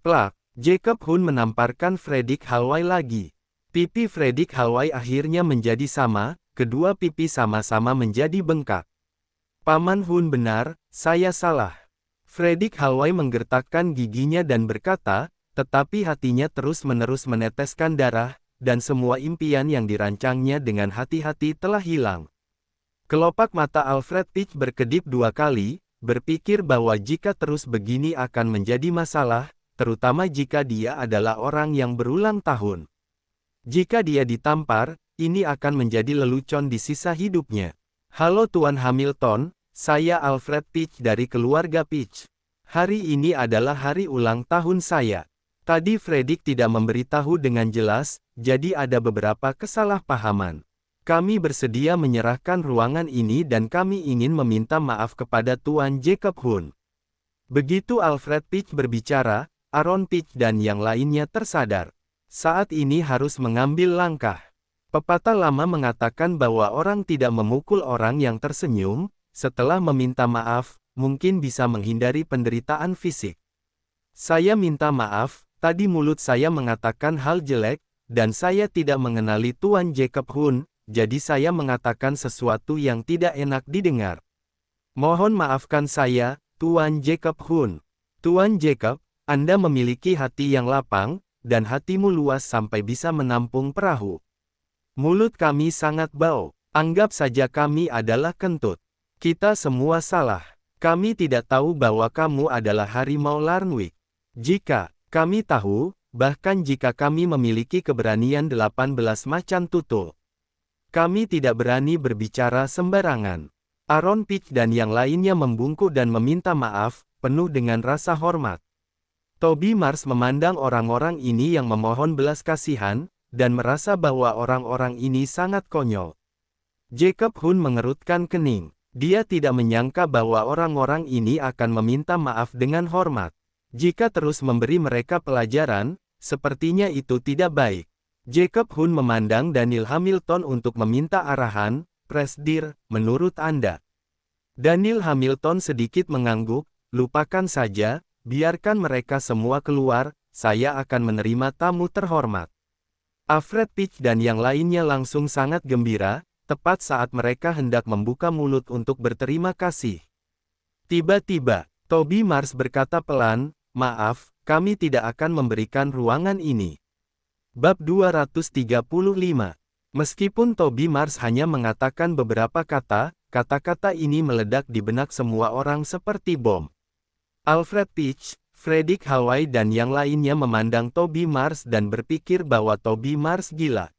A: Plak, Jacob Hun menamparkan Frederick Hallway lagi. Pipi Frederick Hallway akhirnya menjadi sama, kedua pipi sama-sama menjadi bengkak. Paman Hun benar, saya salah. Frederick Hallway menggertakkan giginya dan berkata, tetapi hatinya terus-menerus meneteskan darah, dan semua impian yang dirancangnya dengan hati-hati telah hilang. Kelopak mata Alfred Peach berkedip dua kali, berpikir bahwa jika terus begini akan menjadi masalah, terutama jika dia adalah orang yang berulang tahun. Jika dia ditampar, ini akan menjadi lelucon di sisa hidupnya. Halo Tuan Hamilton, saya Alfred Peach dari keluarga Peach. Hari ini adalah hari ulang tahun saya. Tadi Frederick tidak memberitahu dengan jelas, jadi ada beberapa kesalahpahaman. Kami bersedia menyerahkan ruangan ini dan kami ingin meminta maaf kepada Tuan Jacob Hun. Begitu Alfred Peach berbicara, Aaron Peach dan yang lainnya tersadar. Saat ini harus mengambil langkah. Pepatah lama mengatakan bahwa orang tidak memukul orang yang tersenyum, setelah meminta maaf, mungkin bisa menghindari penderitaan fisik. Saya minta maaf, tadi mulut saya mengatakan hal jelek, dan saya tidak mengenali Tuan Jacob Hun, jadi saya mengatakan sesuatu yang tidak enak didengar. Mohon maafkan saya, Tuan Jacob Hun. Tuan Jacob, Anda memiliki hati yang lapang, dan hatimu luas sampai bisa menampung perahu. Mulut kami sangat bau, anggap saja kami adalah kentut. Kita semua salah. Kami tidak tahu bahwa kamu adalah harimau Larnwick. Jika kami tahu, bahkan jika kami memiliki keberanian 18 macan tutul, kami tidak berani berbicara sembarangan. Aaron Peach dan yang lainnya membungkuk dan meminta maaf, penuh dengan rasa hormat. Toby Mars memandang orang-orang ini yang memohon belas kasihan, dan merasa bahwa orang-orang ini sangat konyol. Jacob Hun mengerutkan kening. Dia tidak menyangka bahwa orang-orang ini akan meminta maaf dengan hormat. Jika terus memberi mereka pelajaran, sepertinya itu tidak baik. Jacob Hun memandang Daniel Hamilton untuk meminta arahan. Presdir, menurut Anda. Daniel Hamilton sedikit mengangguk, lupakan saja, biarkan mereka semua keluar, saya akan menerima tamu terhormat. Alfred Peach dan yang lainnya langsung sangat gembira, tepat saat mereka hendak membuka mulut untuk berterima kasih. Tiba-tiba, Toby Mars berkata pelan, maaf, kami tidak akan memberikan ruangan ini. Bab 235. Meskipun Toby Mars hanya mengatakan beberapa kata, kata-kata ini meledak di benak semua orang seperti bom. Alfred Peach, Frederick Hawai dan yang lainnya memandang Toby Mars dan berpikir bahwa Toby Mars gila.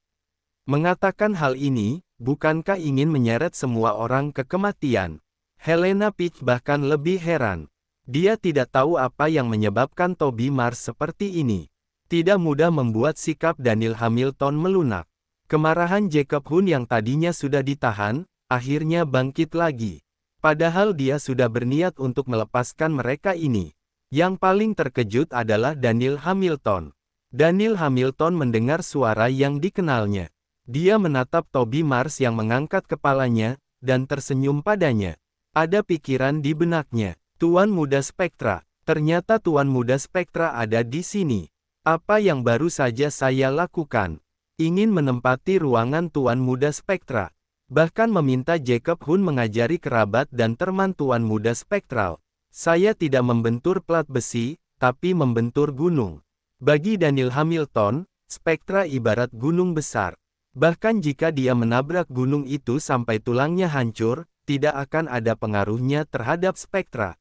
A: Mengatakan hal ini, bukankah ingin menyeret semua orang ke kematian? Helena Peach bahkan lebih heran. Dia tidak tahu apa yang menyebabkan Toby Mars seperti ini. Tidak mudah membuat sikap Daniel Hamilton melunak. Kemarahan Jacob Hun yang tadinya sudah ditahan, akhirnya bangkit lagi. Padahal dia sudah berniat untuk melepaskan mereka ini. Yang paling terkejut adalah Daniel Hamilton. Daniel Hamilton mendengar suara yang dikenalnya. Dia menatap Toby Mars yang mengangkat kepalanya, dan tersenyum padanya. Ada pikiran di benaknya. Tuan Muda Spektra. Ternyata Tuan Muda Spektra ada di sini. Apa yang baru saja saya lakukan? Ingin menempati ruangan Tuan Muda Spektra. Bahkan meminta Jacob Hun mengajari kerabat dan teman Tuan Muda Spektral. Saya tidak membentur plat besi, tapi membentur gunung. Bagi Daniel Hamilton, Spektra ibarat gunung besar. Bahkan jika dia menabrak gunung itu sampai tulangnya hancur, tidak akan ada pengaruhnya terhadap Spektra.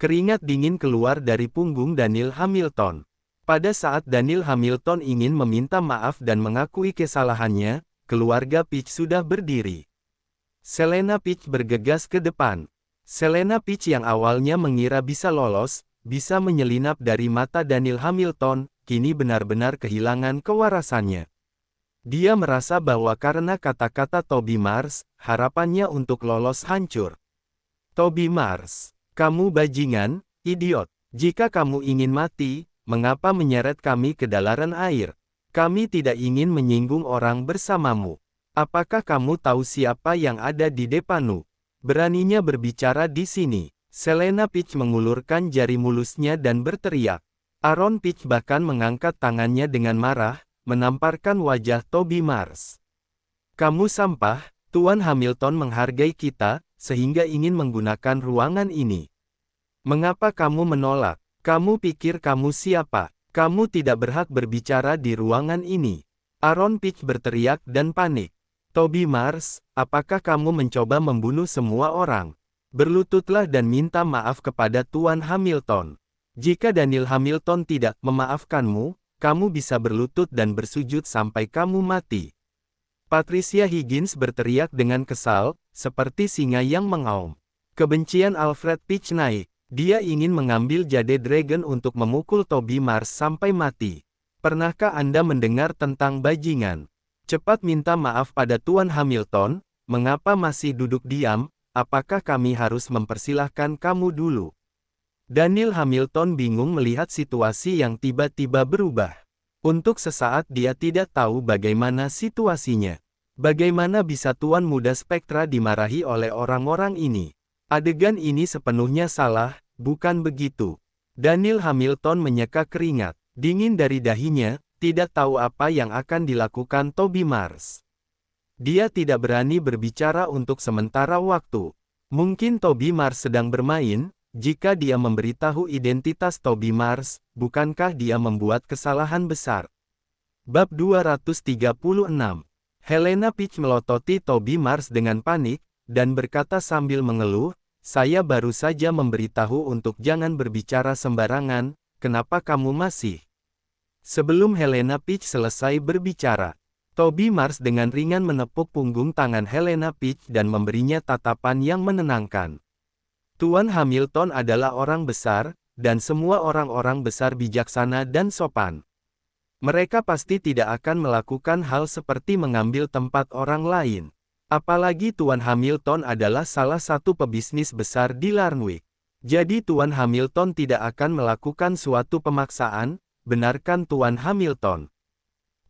A: Keringat dingin keluar dari punggung Daniel Hamilton. Pada saat Daniel Hamilton ingin meminta maaf dan mengakui kesalahannya, keluarga Peach sudah berdiri. Selena Peach bergegas ke depan. Selena Peach yang awalnya mengira bisa lolos, bisa menyelinap dari mata Daniel Hamilton, kini benar-benar kehilangan kewarasannya. Dia merasa bahwa karena kata-kata Toby Mars, harapannya untuk lolos hancur. Toby Mars, kamu bajingan, idiot. Jika kamu ingin mati, mengapa menyeret kami ke dalaran air? Kami tidak ingin menyinggung orang bersamamu. Apakah kamu tahu siapa yang ada di depanmu? Beraninya berbicara di sini. Selena Peach mengulurkan jari mulusnya dan berteriak. Aaron Peach bahkan mengangkat tangannya dengan marah, menamparkan wajah Toby Mars. Kamu sampah, Tuan Hamilton menghargai kita, sehingga ingin menggunakan ruangan ini. Mengapa kamu menolak? Kamu pikir kamu siapa? Kamu tidak berhak berbicara di ruangan ini. Aaron Peach berteriak dan panik. Toby Mars, apakah kamu mencoba membunuh semua orang? Berlututlah dan minta maaf kepada Tuan Hamilton. Jika Daniel Hamilton tidak memaafkanmu, kamu bisa berlutut dan bersujud sampai kamu mati. Patricia Higgins berteriak dengan kesal, seperti singa yang mengaum. Kebencian Alfred Peach naik. Dia ingin mengambil jade dragon untuk memukul Toby Mars sampai mati. Pernahkah Anda mendengar tentang bajingan? Cepat minta maaf pada Tuan Hamilton, mengapa masih duduk diam, apakah kami harus mempersilahkan kamu dulu? Daniel Hamilton bingung melihat situasi yang tiba-tiba berubah. Untuk sesaat dia tidak tahu bagaimana situasinya. Bagaimana bisa Tuan Muda Spektra dimarahi oleh orang-orang ini? Adegan ini sepenuhnya salah, bukan begitu? Daniel Hamilton menyeka keringat dingin dari dahinya, tidak tahu apa yang akan dilakukan Toby Mars. Dia tidak berani berbicara untuk sementara waktu. Mungkin Toby Mars sedang bermain. Jika dia memberitahu identitas Toby Mars, bukankah dia membuat kesalahan besar? Bab 236. Helena Peach melototi Toby Mars dengan panik, dan berkata sambil mengeluh, "Saya baru saja memberitahu untuk jangan berbicara sembarangan, kenapa kamu masih?" Sebelum Helena Peach selesai berbicara, Toby Mars dengan ringan menepuk punggung tangan Helena Peach dan memberinya tatapan yang menenangkan. Tuan Hamilton adalah orang besar, dan semua orang-orang besar bijaksana dan sopan. Mereka pasti tidak akan melakukan hal seperti mengambil tempat orang lain. Apalagi Tuan Hamilton adalah salah satu pebisnis besar di Larnwick. Jadi Tuan Hamilton tidak akan melakukan suatu pemaksaan, benarkan Tuan Hamilton?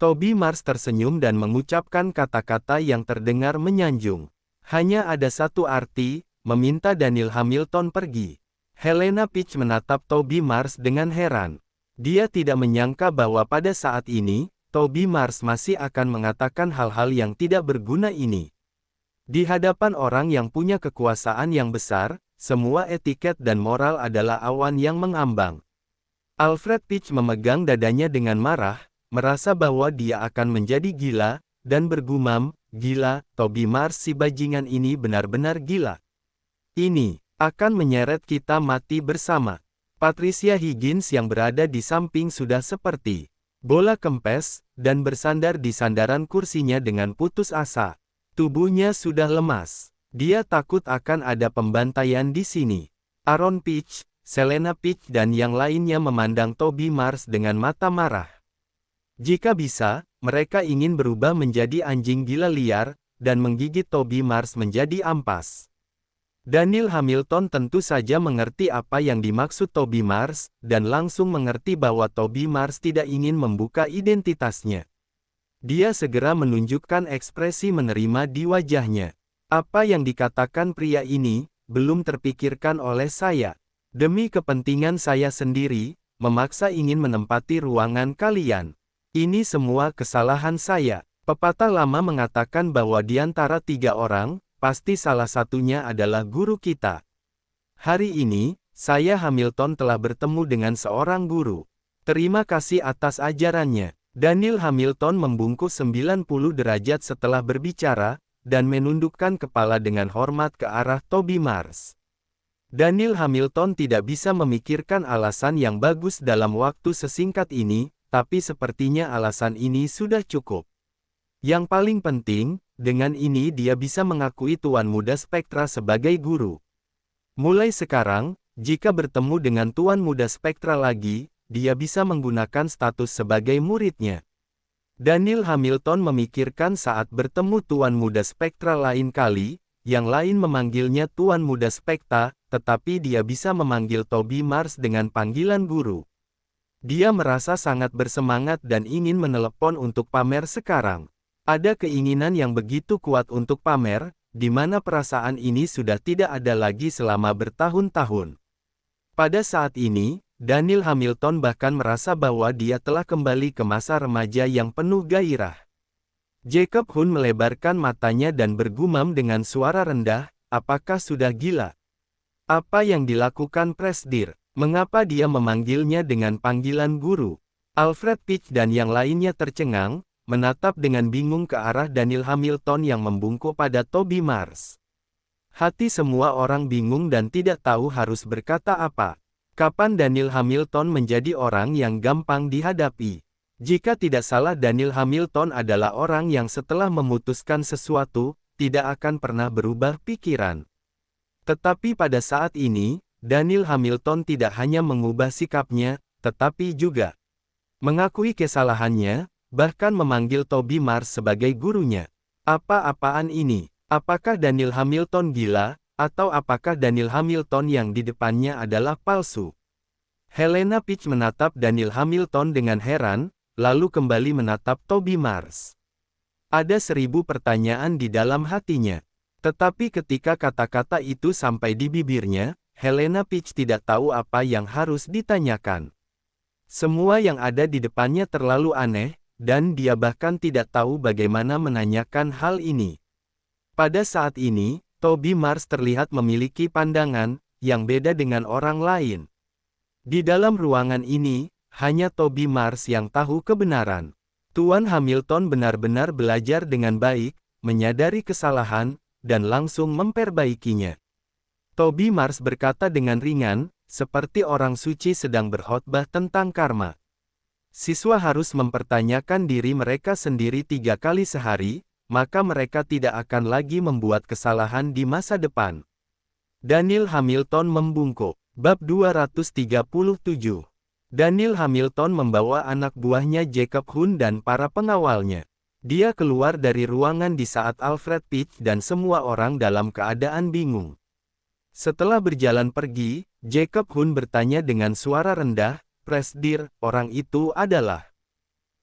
A: Toby Mars tersenyum dan mengucapkan kata-kata yang terdengar menyanjung. Hanya ada satu arti, meminta Daniel Hamilton pergi. Helena Peach menatap Toby Mars dengan heran. Dia tidak menyangka bahwa pada saat ini, Toby Mars masih akan mengatakan hal-hal yang tidak berguna ini. Di hadapan orang yang punya kekuasaan yang besar, semua etiket dan moral adalah awan yang mengambang. Alfred Peach memegang dadanya dengan marah, merasa bahwa dia akan menjadi gila, dan bergumam, "Gila, Toby Mars si bajingan ini benar-benar gila. Ini akan menyeret kita mati bersama." Patricia Higgins yang berada di samping sudah seperti bola kempes, dan bersandar di sandaran kursinya dengan putus asa. Tubuhnya sudah lemas. Dia takut akan ada pembantaian di sini. Aaron Peach, Helena Peach dan yang lainnya memandang Toby Mars dengan mata marah. Jika bisa, mereka ingin berubah menjadi anjing gila liar, dan menggigit Toby Mars menjadi ampas. Daniel Hamilton tentu saja mengerti apa yang dimaksud Toby Mars, dan langsung mengerti bahwa Toby Mars tidak ingin membuka identitasnya. Dia segera menunjukkan ekspresi menerima di wajahnya. "Apa yang dikatakan pria ini, belum terpikirkan oleh saya. Demi kepentingan saya sendiri, memaksa ingin menempati ruangan kalian. Ini semua kesalahan saya." Pepatah lama mengatakan bahwa di antara 3 orang, pasti salah satunya adalah guru kita. Hari ini, saya Hamilton telah bertemu dengan seorang guru. Terima kasih atas ajarannya. Daniel Hamilton membungkuk 90 derajat setelah berbicara, dan menundukkan kepala dengan hormat ke arah Toby Mars. Daniel Hamilton tidak bisa memikirkan alasan yang bagus dalam waktu sesingkat ini, tapi sepertinya alasan ini sudah cukup. Yang paling penting, dengan ini dia bisa mengakui Tuan Muda Spektra sebagai guru. Mulai sekarang, jika bertemu dengan Tuan Muda Spektra lagi, dia bisa menggunakan status sebagai muridnya. Daniel Hamilton memikirkan saat bertemu Tuan Muda Spektra lain kali, yang lain memanggilnya Tuan Muda Spekta, tetapi dia bisa memanggil Toby Mars dengan panggilan guru. Dia merasa sangat bersemangat dan ingin menelepon untuk pamer sekarang. Ada keinginan yang begitu kuat untuk pamer, di mana perasaan ini sudah tidak ada lagi selama bertahun-tahun. Pada saat ini, Daniel Hamilton bahkan merasa bahwa dia telah kembali ke masa remaja yang penuh gairah. Jacob Hun melebarkan matanya dan bergumam dengan suara rendah, "Apakah sudah gila? Apa yang dilakukan Presdir? Mengapa dia memanggilnya dengan panggilan guru?" Alfred Peach dan yang lainnya tercengang, menatap dengan bingung ke arah Daniel Hamilton yang membungkuk pada Toby Mars. Hati semua orang bingung dan tidak tahu harus berkata apa. Kapan Daniel Hamilton menjadi orang yang gampang dihadapi? Jika tidak salah, Daniel Hamilton adalah orang yang setelah memutuskan sesuatu, tidak akan pernah berubah pikiran. Tetapi pada saat ini, Daniel Hamilton tidak hanya mengubah sikapnya, tetapi juga mengakui kesalahannya, bahkan memanggil Toby Mars sebagai gurunya. Apa-apaan ini? Apakah Daniel Hamilton gila, Atau apakah Daniel Hamilton yang di depannya adalah palsu? Helena Peach menatap Daniel Hamilton dengan heran, lalu kembali menatap Toby Mars. Ada 1000 pertanyaan di dalam hatinya. Tetapi ketika kata-kata itu sampai di bibirnya, Helena Peach tidak tahu apa yang harus ditanyakan. Semua yang ada di depannya terlalu aneh, dan dia bahkan tidak tahu bagaimana menanyakan hal ini. Pada saat ini, Toby Mars terlihat memiliki pandangan yang beda dengan orang lain. Di dalam ruangan ini, hanya Toby Mars yang tahu kebenaran. Tuan Hamilton benar-benar belajar dengan baik, menyadari kesalahan, dan langsung memperbaikinya. Toby Mars berkata dengan ringan, seperti orang suci sedang berkhotbah tentang karma. Siswa harus mempertanyakan diri mereka sendiri 3 kali sehari, maka mereka tidak akan lagi membuat kesalahan di masa depan. Daniel Hamilton membungkuk. Bab 237. Daniel Hamilton membawa anak buahnya Jacob Hun dan para pengawalnya. Dia keluar dari ruangan di saat Alfred Peach dan semua orang dalam keadaan bingung. Setelah berjalan pergi, Jacob Hun bertanya dengan suara rendah, "Presdir, orang itu adalah..."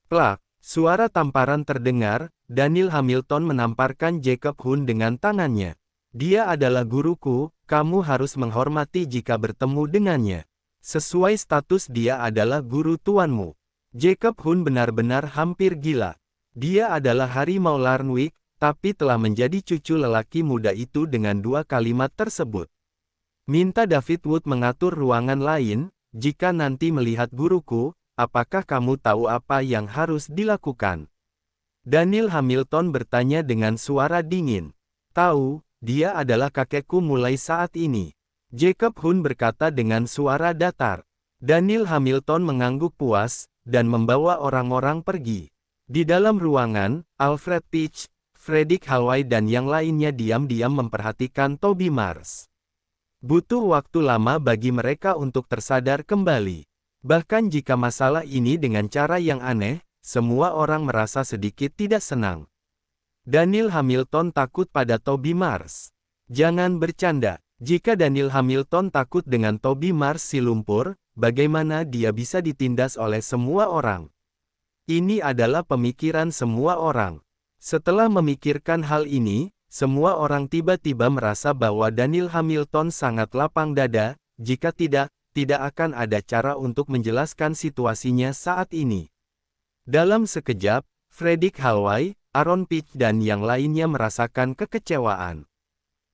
A: Plak, suara tamparan terdengar, Daniel Hamilton menamparkan Jacob Hun dengan tangannya. "Dia adalah guruku, kamu harus menghormati jika bertemu dengannya. Sesuai status dia adalah guru tuanmu." Jacob Hun benar-benar hampir gila. Dia adalah harimau Larnwick, tapi telah menjadi cucu lelaki muda itu dengan 2 kalimat tersebut. "Minta David Wood mengatur ruangan lain, jika nanti melihat guruku, apakah kamu tahu apa yang harus dilakukan?" Daniel Hamilton bertanya dengan suara dingin. "Tahu, dia adalah kakekku mulai saat ini." Jacob Hun berkata dengan suara datar. Daniel Hamilton mengangguk puas, dan membawa orang-orang pergi. Di dalam ruangan, Alfred Peach, Frederick Halway dan yang lainnya diam-diam memperhatikan Toby Mars. Butuh waktu lama bagi mereka untuk tersadar kembali. Bahkan jika masalah ini dengan cara yang aneh, semua orang merasa sedikit tidak senang. Daniel Hamilton takut pada Toby Mars. Jangan bercanda. Jika Daniel Hamilton takut dengan Toby Mars si lumpur, bagaimana dia bisa ditindas oleh semua orang? Ini adalah pemikiran semua orang. Setelah memikirkan hal ini, semua orang tiba-tiba merasa bahwa Daniel Hamilton sangat lapang dada, jika tidak akan ada cara untuk menjelaskan situasinya saat ini. Dalam sekejap, Frederick Halway, Aaron Peach dan yang lainnya merasakan kekecewaan.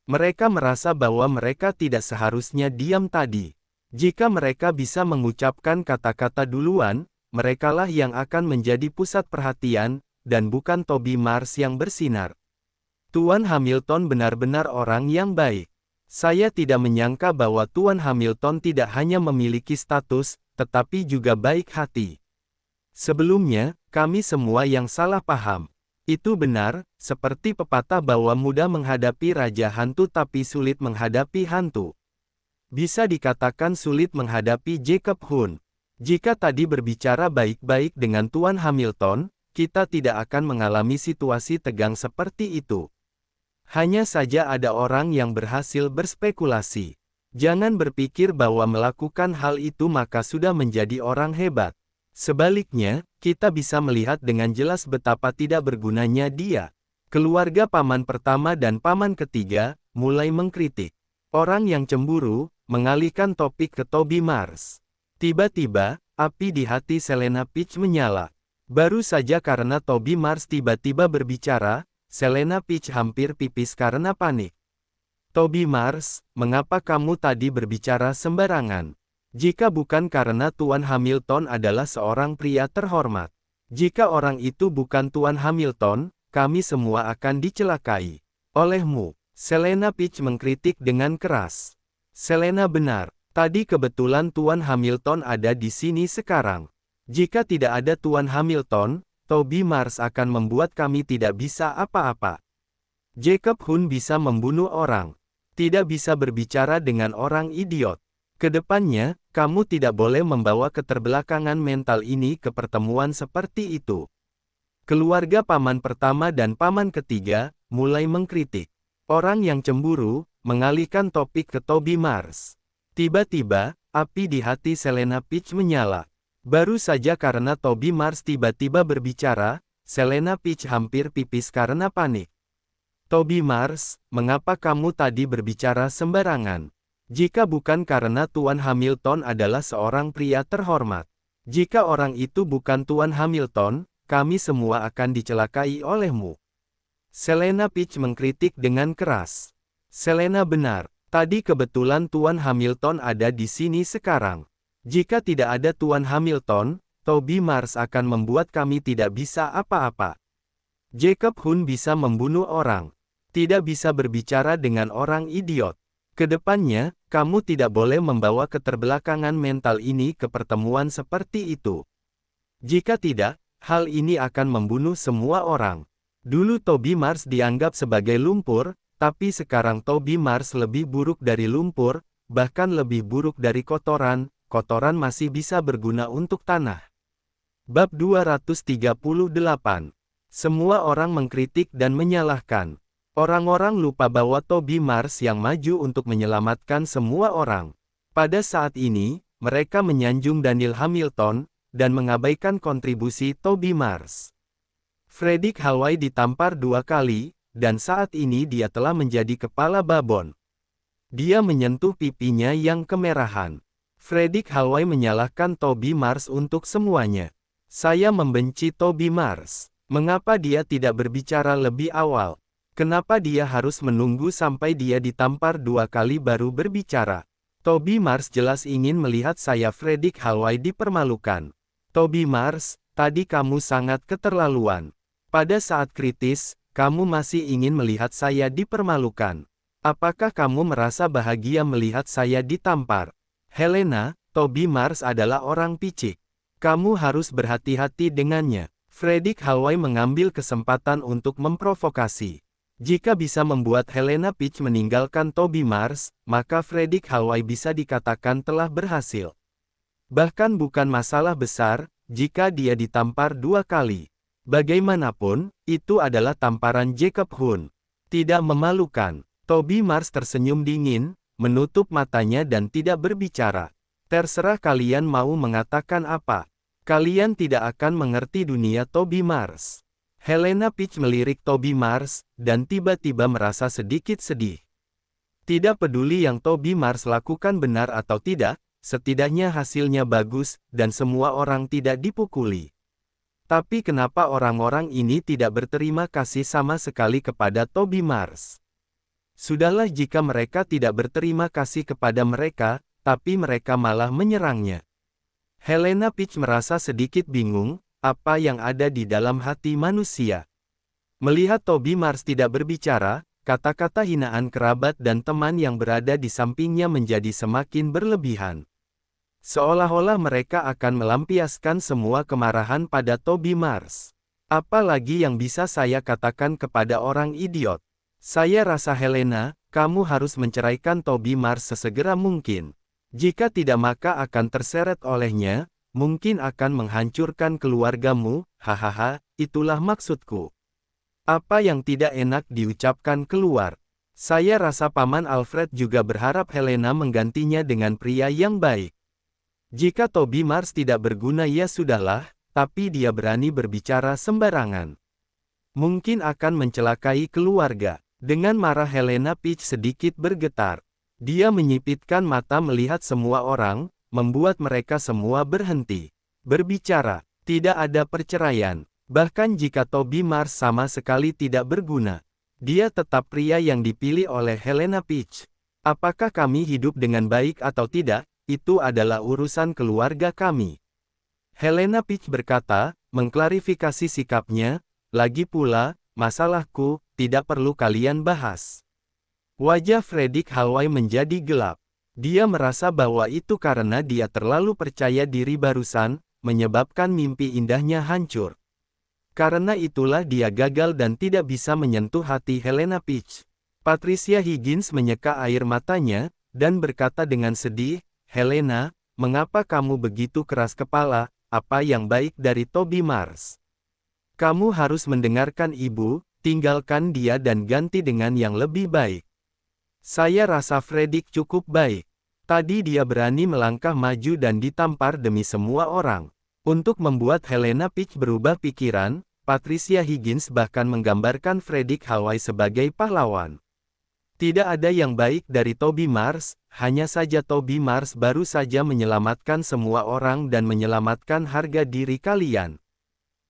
A: Mereka merasa bahwa mereka tidak seharusnya diam tadi. Jika mereka bisa mengucapkan kata-kata duluan, merekalah yang akan menjadi pusat perhatian, dan bukan Toby Mars yang bersinar. Tuan Hamilton benar-benar orang yang baik. Saya tidak menyangka bahwa Tuan Hamilton tidak hanya memiliki status, tetapi juga baik hati. Sebelumnya, kami semua yang salah paham. Itu benar, seperti pepatah bahwa mudah menghadapi raja hantu tapi sulit menghadapi hantu. Bisa dikatakan sulit menghadapi Jacob Hun. Jika tadi berbicara baik-baik dengan Tuan Hamilton, kita tidak akan mengalami situasi tegang seperti itu. Hanya saja ada orang yang berhasil berspekulasi. Jangan berpikir bahwa melakukan hal itu maka sudah menjadi orang hebat. Sebaliknya, kita bisa melihat dengan jelas betapa tidak bergunanya dia. Keluarga paman pertama dan paman ketiga mulai mengkritik. Orang yang cemburu mengalihkan topik ke Toby Mars. Tiba-tiba, api di hati Helena Peach menyala. Baru saja karena Toby Mars tiba-tiba berbicara, Helena Peach hampir pipis karena panik. "Toby Mars, mengapa kamu tadi berbicara sembarangan? Jika bukan karena Tuan Hamilton adalah seorang pria terhormat. Jika orang itu bukan Tuan Hamilton, kami semua akan dicelakai olehmu." Helena Peach mengkritik dengan keras. "Helena benar. Tadi kebetulan Tuan Hamilton ada di sini sekarang. Jika tidak ada Tuan Hamilton, Toby Mars akan membuat kami tidak bisa apa-apa. Jacob Hun bisa membunuh orang. Tidak bisa berbicara dengan orang idiot. Kedepannya, kamu tidak boleh membawa keterbelakangan mental ini ke pertemuan seperti itu." Keluarga paman pertama dan paman ketiga mulai mengkritik. Orang yang cemburu mengalihkan topik ke Toby Mars. Tiba-tiba, api di hati Selena Peach menyala. Baru saja karena Toby Mars tiba-tiba berbicara, Selena Peach hampir pipis karena panik. Toby Mars, mengapa kamu tadi berbicara sembarangan? Jika bukan karena Tuan Hamilton adalah seorang pria terhormat. Jika orang itu bukan Tuan Hamilton, kami semua akan dicelakai olehmu. Selena Peach mengkritik dengan keras. Selena benar. Tadi kebetulan Tuan Hamilton ada di sini sekarang. Jika tidak ada Tuan Hamilton, Toby Mars akan membuat kami tidak bisa apa-apa. Jacob Hun bisa membunuh orang. Tidak bisa berbicara dengan orang idiot. Kedepannya, kamu tidak boleh membawa keterbelakangan mental ini ke pertemuan seperti itu. Jika tidak, hal ini akan membunuh semua orang. Dulu Toby Mars dianggap sebagai lumpur, tapi sekarang Toby Mars lebih buruk dari lumpur, bahkan lebih buruk dari kotoran. Kotoran masih bisa berguna untuk tanah. Bab 238. Semua orang mengkritik dan menyalahkan. Orang-orang lupa bahwa Toby Mars yang maju untuk menyelamatkan semua orang. Pada saat ini, mereka menyanjung Daniel Hamilton, dan mengabaikan kontribusi Toby Mars. Frederick Halway ditampar 2 kali, dan saat ini dia telah menjadi kepala babon. Dia menyentuh pipinya yang kemerahan. Frederick Halway menyalahkan Toby Mars untuk semuanya. Saya membenci Toby Mars. Mengapa dia tidak berbicara lebih awal? Kenapa dia harus menunggu sampai dia ditampar 2 kali baru berbicara? Toby Mars jelas ingin melihat saya Frederick Halway dipermalukan. Toby Mars, tadi kamu sangat keterlaluan. Pada saat kritis, kamu masih ingin melihat saya dipermalukan. Apakah kamu merasa bahagia melihat saya ditampar? Helena, Toby Mars adalah orang picik. Kamu harus berhati-hati dengannya. Frederick Halway mengambil kesempatan untuk memprovokasi. Jika bisa membuat Helena Peach meninggalkan Toby Mars, maka Frederick Halway bisa dikatakan telah berhasil. Bahkan bukan masalah besar, jika dia ditampar 2 kali. Bagaimanapun, itu adalah tamparan Jacob Hun. Tidak memalukan. Toby Mars tersenyum dingin, menutup matanya dan tidak berbicara. Terserah kalian mau mengatakan apa. Kalian tidak akan mengerti dunia Toby Mars. Helena Peach melirik Toby Mars, dan tiba-tiba merasa sedikit sedih. Tidak peduli yang Toby Mars lakukan benar atau tidak, setidaknya hasilnya bagus, dan semua orang tidak dipukuli. Tapi kenapa orang-orang ini tidak berterima kasih sama sekali kepada Toby Mars? Sudahlah jika mereka tidak berterima kasih kepada mereka, tapi mereka malah menyerangnya. Helena Peach merasa sedikit bingung, apa yang ada di dalam hati manusia. Melihat Toby Mars tidak berbicara, kata-kata hinaan kerabat dan teman yang berada di sampingnya menjadi semakin berlebihan. Seolah-olah mereka akan melampiaskan semua kemarahan pada Toby Mars. Apalagi yang bisa saya katakan kepada orang idiot? Saya rasa Helena, kamu harus menceraikan Toby Mars sesegera mungkin. Jika tidak maka akan terseret olehnya, mungkin akan menghancurkan keluargamu, hahaha, itulah maksudku. Apa yang tidak enak diucapkan keluar. Saya rasa Paman Alfred juga berharap Helena menggantinya dengan pria yang baik. Jika Toby Mars tidak berguna ya sudahlah, tapi dia berani berbicara sembarangan. Mungkin akan mencelakai keluarga. Dengan marah Helena Peach sedikit bergetar. Dia menyipitkan mata melihat semua orang, membuat mereka semua berhenti berbicara. Tidak ada perceraian. Bahkan jika Toby Mars sama sekali tidak berguna, dia tetap pria yang dipilih oleh Helena Peach. Apakah kami hidup dengan baik atau tidak? Itu adalah urusan keluarga kami. Helena Peach berkata, mengklarifikasi sikapnya, lagi pula, masalahku, tidak perlu kalian bahas. Wajah Frederick Halway menjadi gelap. Dia merasa bahwa itu karena dia terlalu percaya diri barusan, menyebabkan mimpi indahnya hancur. Karena itulah dia gagal dan tidak bisa menyentuh hati Helena Peach. Patricia Higgins menyeka air matanya, dan berkata dengan sedih, Helena, mengapa kamu begitu keras kepala, apa yang baik dari Toby Mars? Kamu harus mendengarkan ibu, tinggalkan dia dan ganti dengan yang lebih baik. Saya rasa Fredrik cukup baik. Tadi dia berani melangkah maju dan ditampar demi semua orang. Untuk membuat Helena Peach berubah pikiran, Patricia Higgins bahkan menggambarkan Fredrik Hallway sebagai pahlawan. Tidak ada yang baik dari Toby Mars, hanya saja Toby Mars baru saja menyelamatkan semua orang dan menyelamatkan harga diri kalian.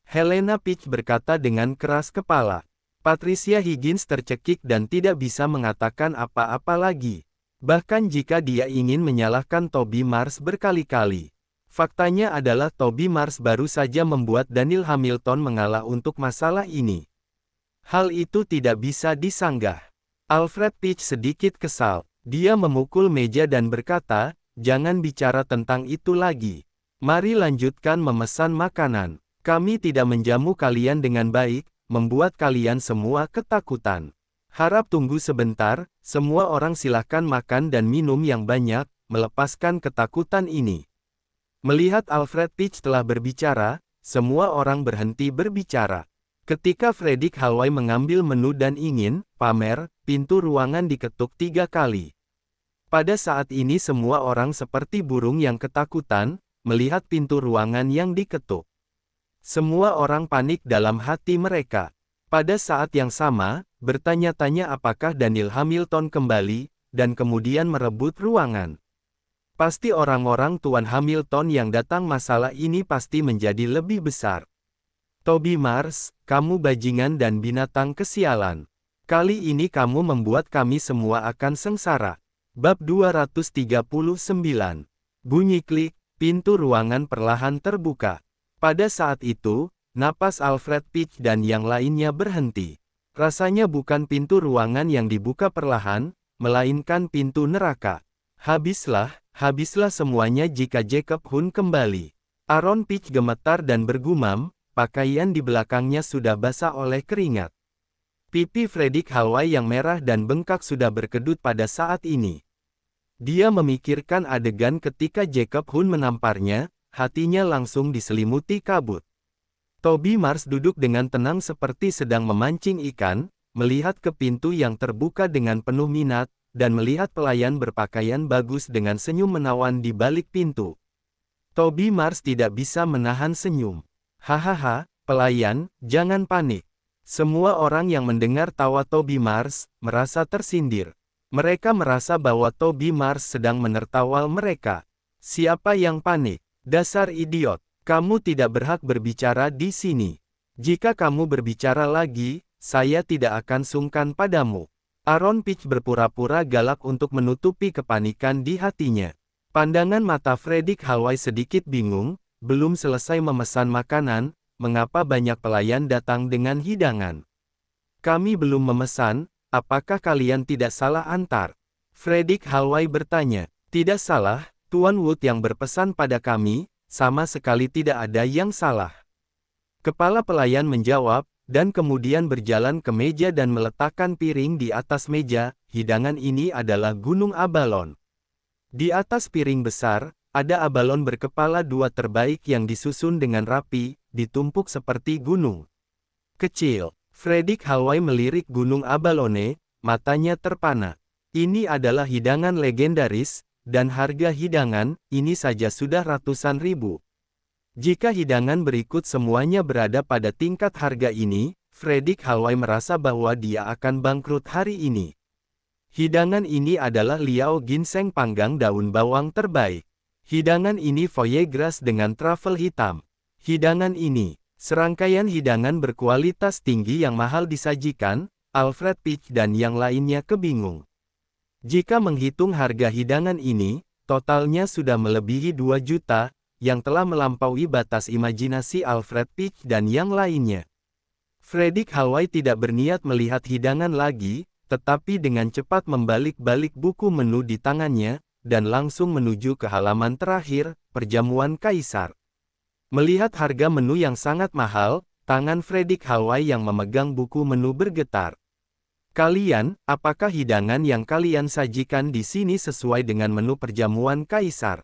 A: Helena Peach berkata dengan keras kepala. Patricia Higgins tercekik dan tidak bisa mengatakan apa-apa lagi. Bahkan jika dia ingin menyalahkan Toby Mars berkali-kali. Faktanya adalah Toby Mars baru saja membuat Daniel Hamilton mengalah untuk masalah ini. Hal itu tidak bisa disanggah. Alfred Peach sedikit kesal. Dia memukul meja dan berkata, "Jangan bicara tentang itu lagi. Mari lanjutkan memesan makanan. Kami tidak menjamu kalian dengan baik, membuat kalian semua ketakutan. Harap tunggu sebentar, semua orang silakan makan dan minum yang banyak, melepaskan ketakutan ini." Melihat Alfred Peach telah berbicara, semua orang berhenti berbicara. Ketika Fredrik Hallway mengambil menu dan ingin pamer, pintu ruangan diketuk 3 kali. Pada saat ini semua orang seperti burung yang ketakutan, melihat pintu ruangan yang diketuk. Semua orang panik dalam hati mereka. Pada saat yang sama, bertanya-tanya apakah Daniel Hamilton kembali, dan kemudian merebut ruangan. Pasti orang-orang Tuan Hamilton yang datang masalah ini pasti menjadi lebih besar. Toby Mars, kamu bajingan dan binatang kesialan. Kali ini kamu membuat kami semua akan sengsara. Bab 239. Bunyi klik, pintu ruangan perlahan terbuka. Pada saat itu, napas Alfred Peach dan yang lainnya berhenti. Rasanya bukan pintu ruangan yang dibuka perlahan, melainkan pintu neraka. Habislah semuanya jika Jacob Hun kembali. Aaron Peach gemetar dan bergumam, pakaian di belakangnya sudah basah oleh keringat. Pipi Fredrik Hallway yang merah dan bengkak sudah berkedut pada saat ini. Dia memikirkan adegan ketika Jacob Hun menamparnya, hatinya langsung diselimuti kabut. Toby Mars duduk dengan tenang seperti sedang memancing ikan, melihat ke pintu yang terbuka dengan penuh minat, dan melihat pelayan berpakaian bagus dengan senyum menawan di balik pintu. Toby Mars tidak bisa menahan senyum. Hahaha, pelayan, jangan panik. Semua orang yang mendengar tawa Toby Mars, merasa tersindir. Mereka merasa bahwa Toby Mars sedang menertawa mereka. Siapa yang panik? Dasar idiot, kamu tidak berhak berbicara di sini. Jika kamu berbicara lagi, saya tidak akan sungkan padamu. Aaron Peach berpura-pura galak untuk menutupi kepanikan di hatinya. Pandangan mata Fredrik Hallway sedikit bingung. Belum selesai memesan makanan, mengapa banyak pelayan datang dengan hidangan? Kami belum memesan, apakah kalian tidak salah antar? Fredrik Hallway bertanya. Tidak salah, Tuan Wood yang berpesan pada kami, sama sekali tidak ada yang salah. Kepala pelayan menjawab, dan kemudian berjalan ke meja dan meletakkan piring di atas meja. Hidangan ini adalah gunung abalon. Di atas piring besar, ada abalon berkepala 2 terbaik yang disusun dengan rapi, ditumpuk seperti gunung kecil. Fredrik Hallway melirik gunung abalone, matanya terpana. Ini adalah hidangan legendaris, dan harga hidangan ini saja sudah ratusan ribu. Jika hidangan berikut semuanya berada pada tingkat harga ini, Fredrik Hallway merasa bahwa dia akan bangkrut hari ini. Hidangan ini adalah liao ginseng panggang daun bawang terbaik. Hidangan ini foie gras dengan truffle hitam. Hidangan ini, serangkaian hidangan berkualitas tinggi yang mahal disajikan, Alfred Peach dan yang lainnya kebingung. Jika menghitung harga hidangan ini, totalnya sudah melebihi 2 juta, yang telah melampaui batas imajinasi Alfred Peach dan yang lainnya. Fredrik Hallway tidak berniat melihat hidangan lagi, tetapi dengan cepat membalik-balik buku menu di tangannya, dan langsung menuju ke halaman terakhir, perjamuan kaisar. Melihat harga menu yang sangat mahal, tangan Fredrik Hallway yang memegang buku menu bergetar. Kalian, apakah hidangan yang kalian sajikan di sini sesuai dengan menu perjamuan kaisar?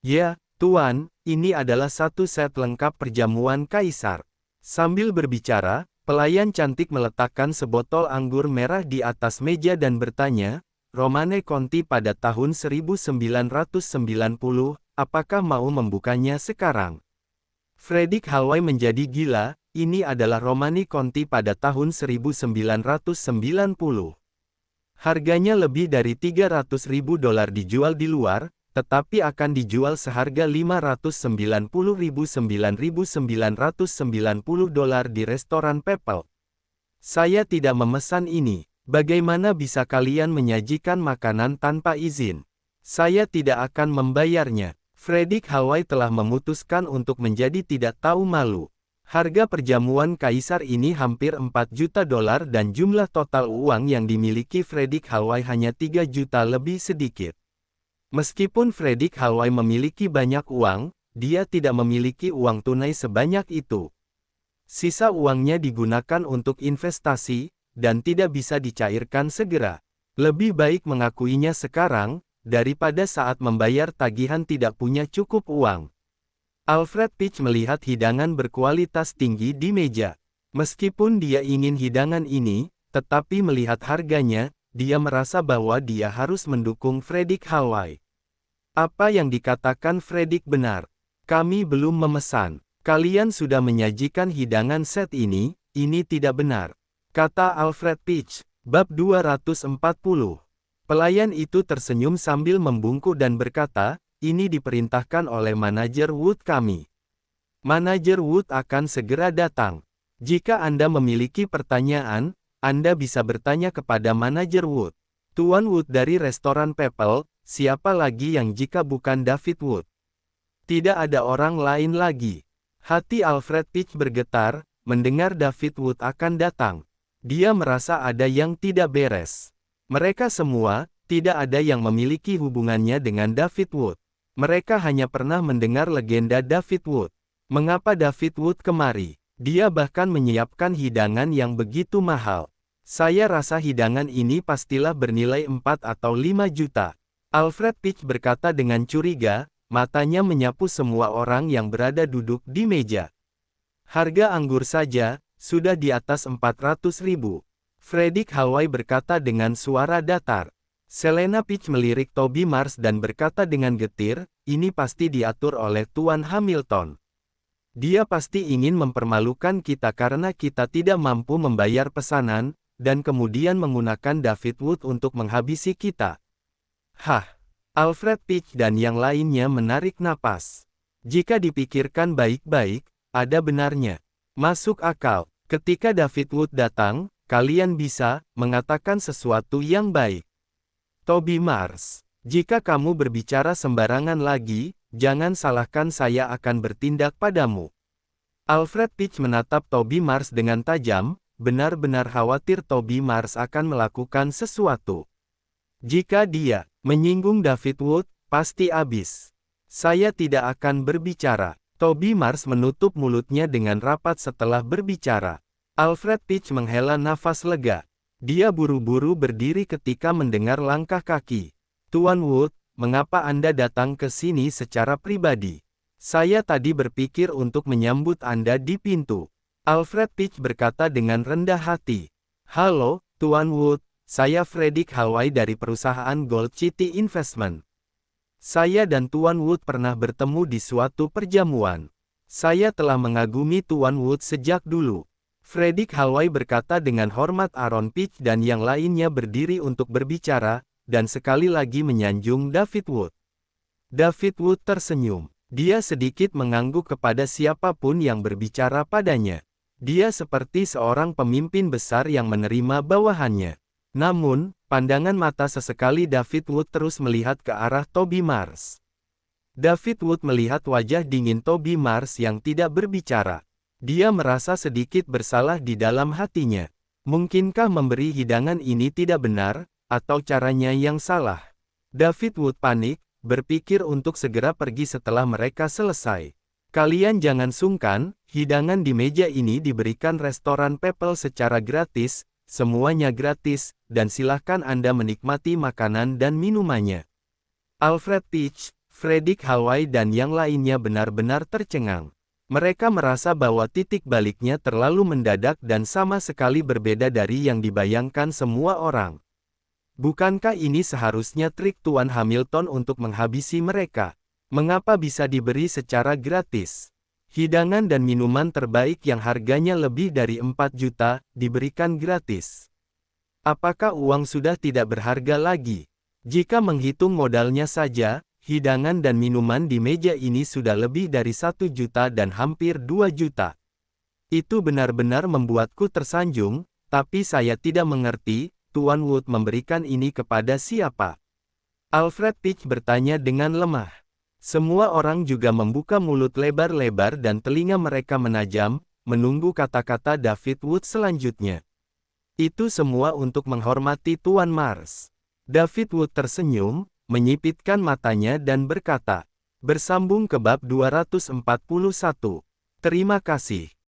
A: Ya, Tuan, ini adalah satu set lengkap perjamuan kaisar. Sambil berbicara, pelayan cantik meletakkan sebotol anggur merah di atas meja dan bertanya, Romane Conti pada tahun 1990, apakah mau membukanya sekarang? Fredrik Halway menjadi gila, ini adalah Romane Conti pada tahun 1990. Harganya lebih dari $300.000 dijual di luar, tetapi akan dijual seharga $590.990 di restoran Peppel. Saya tidak memesan ini. Bagaimana bisa kalian menyajikan makanan tanpa izin? Saya tidak akan membayarnya. Fredrik Halway telah memutuskan untuk menjadi tidak tahu malu. Harga perjamuan kaisar ini hampir $4 juta dan jumlah total uang yang dimiliki Fredrik Halway hanya 3 juta lebih sedikit. Meskipun Fredrik Halway memiliki banyak uang, dia tidak memiliki uang tunai sebanyak itu. Sisa uangnya digunakan untuk investasi, dan tidak bisa dicairkan segera. Lebih baik mengakuinya sekarang, daripada saat membayar tagihan tidak punya cukup uang. Alfred Peach melihat hidangan berkualitas tinggi di meja. Meskipun dia ingin hidangan ini, tetapi melihat harganya, dia merasa bahwa dia harus mendukung Fredrik Halway. Apa yang dikatakan Fredrik benar. Kami belum memesan. Kalian sudah menyajikan hidangan set ini tidak benar. Kata Alfred Peach. Bab 240. Pelayan itu tersenyum sambil membungkuk dan berkata, ini diperintahkan oleh manajer Wood kami. Manajer Wood akan segera datang. Jika Anda memiliki pertanyaan, Anda bisa bertanya kepada manajer Wood. Tuan Wood dari restoran Peppel, siapa lagi yang jika bukan David Wood? Tidak ada orang lain lagi. Hati Alfred Peach bergetar, mendengar David Wood akan datang. Dia merasa ada yang tidak beres. Mereka semua, tidak ada yang memiliki hubungannya dengan David Wood. Mereka hanya pernah mendengar legenda David Wood. Mengapa David Wood kemari? Dia bahkan menyiapkan hidangan yang begitu mahal. Saya rasa hidangan ini pastilah bernilai 4 atau 5 juta. Alfred Peach berkata dengan curiga, matanya menyapu semua orang yang berada duduk di meja. Harga anggur saja, sudah di atas 400.000. Fredrik Halway berkata dengan suara datar. Selena Peach melirik Toby Mars dan berkata dengan getir, ini pasti diatur oleh Tuan Hamilton. Dia pasti ingin mempermalukan kita karena kita tidak mampu membayar pesanan, dan kemudian menggunakan David Wood untuk menghabisi kita. Hah! Alfred Peach dan yang lainnya menarik napas. Jika dipikirkan baik-baik, ada benarnya. Masuk akal. Ketika David Wood datang, kalian bisa mengatakan sesuatu yang baik. Toby Mars, jika kamu berbicara sembarangan lagi, jangan salahkan saya akan bertindak padamu. Alfred Peach menatap Toby Mars dengan tajam, benar-benar khawatir Toby Mars akan melakukan sesuatu. Jika dia menyinggung David Wood, pasti habis. Saya tidak akan berbicara. Toby Mars menutup mulutnya dengan rapat setelah berbicara. Alfred Peach menghela nafas lega. Dia buru-buru berdiri ketika mendengar langkah kaki. Tuan Wood, mengapa Anda datang ke sini secara pribadi? Saya tadi berpikir untuk menyambut Anda di pintu. Alfred Peach berkata dengan rendah hati. Halo, Tuan Wood, saya Fredrik Halway dari perusahaan Gold City Investment. Saya dan Tuan Wood pernah bertemu di suatu perjamuan. Saya telah mengagumi Tuan Wood sejak dulu. Fredrik Halway berkata dengan hormat. Aaron Peach dan yang lainnya berdiri untuk berbicara, dan sekali lagi menyanjung David Wood. David Wood tersenyum. Dia sedikit mengangguk kepada siapapun yang berbicara padanya. Dia seperti seorang pemimpin besar yang menerima bawahannya. Namun, pandangan mata sesekali David Wood terus melihat ke arah Toby Mars. David Wood melihat wajah dingin Toby Mars yang tidak berbicara. Dia merasa sedikit bersalah di dalam hatinya. Mungkinkah memberi hidangan ini tidak benar, atau caranya yang salah? David Wood panik, berpikir untuk segera pergi setelah mereka selesai. Kalian jangan sungkan, hidangan di meja ini diberikan restoran Peppel secara gratis, semuanya gratis, dan silahkan Anda menikmati makanan dan minumannya. Alfred Peach, Fredrik Halway dan yang lainnya benar-benar tercengang. Mereka merasa bahwa titik baliknya terlalu mendadak dan sama sekali berbeda dari yang dibayangkan semua orang. Bukankah ini seharusnya trik Tuan Hamilton untuk menghabisi mereka? Mengapa bisa diberi secara gratis? Hidangan dan minuman terbaik yang harganya lebih dari 4 juta, diberikan gratis. Apakah uang sudah tidak berharga lagi? Jika menghitung modalnya saja, hidangan dan minuman di meja ini sudah lebih dari 1 juta dan hampir 2 juta. Itu benar-benar membuatku tersanjung, tapi saya tidak mengerti, Tuan Wood memberikan ini kepada siapa? Alfred Peach bertanya dengan lemah. Semua orang juga membuka mulut lebar-lebar dan telinga mereka menajam, menunggu kata-kata David Wood selanjutnya. Itu semua untuk menghormati Tuan Mars. David Wood tersenyum, menyipitkan matanya dan berkata, bersambung ke bab 241. Terima kasih.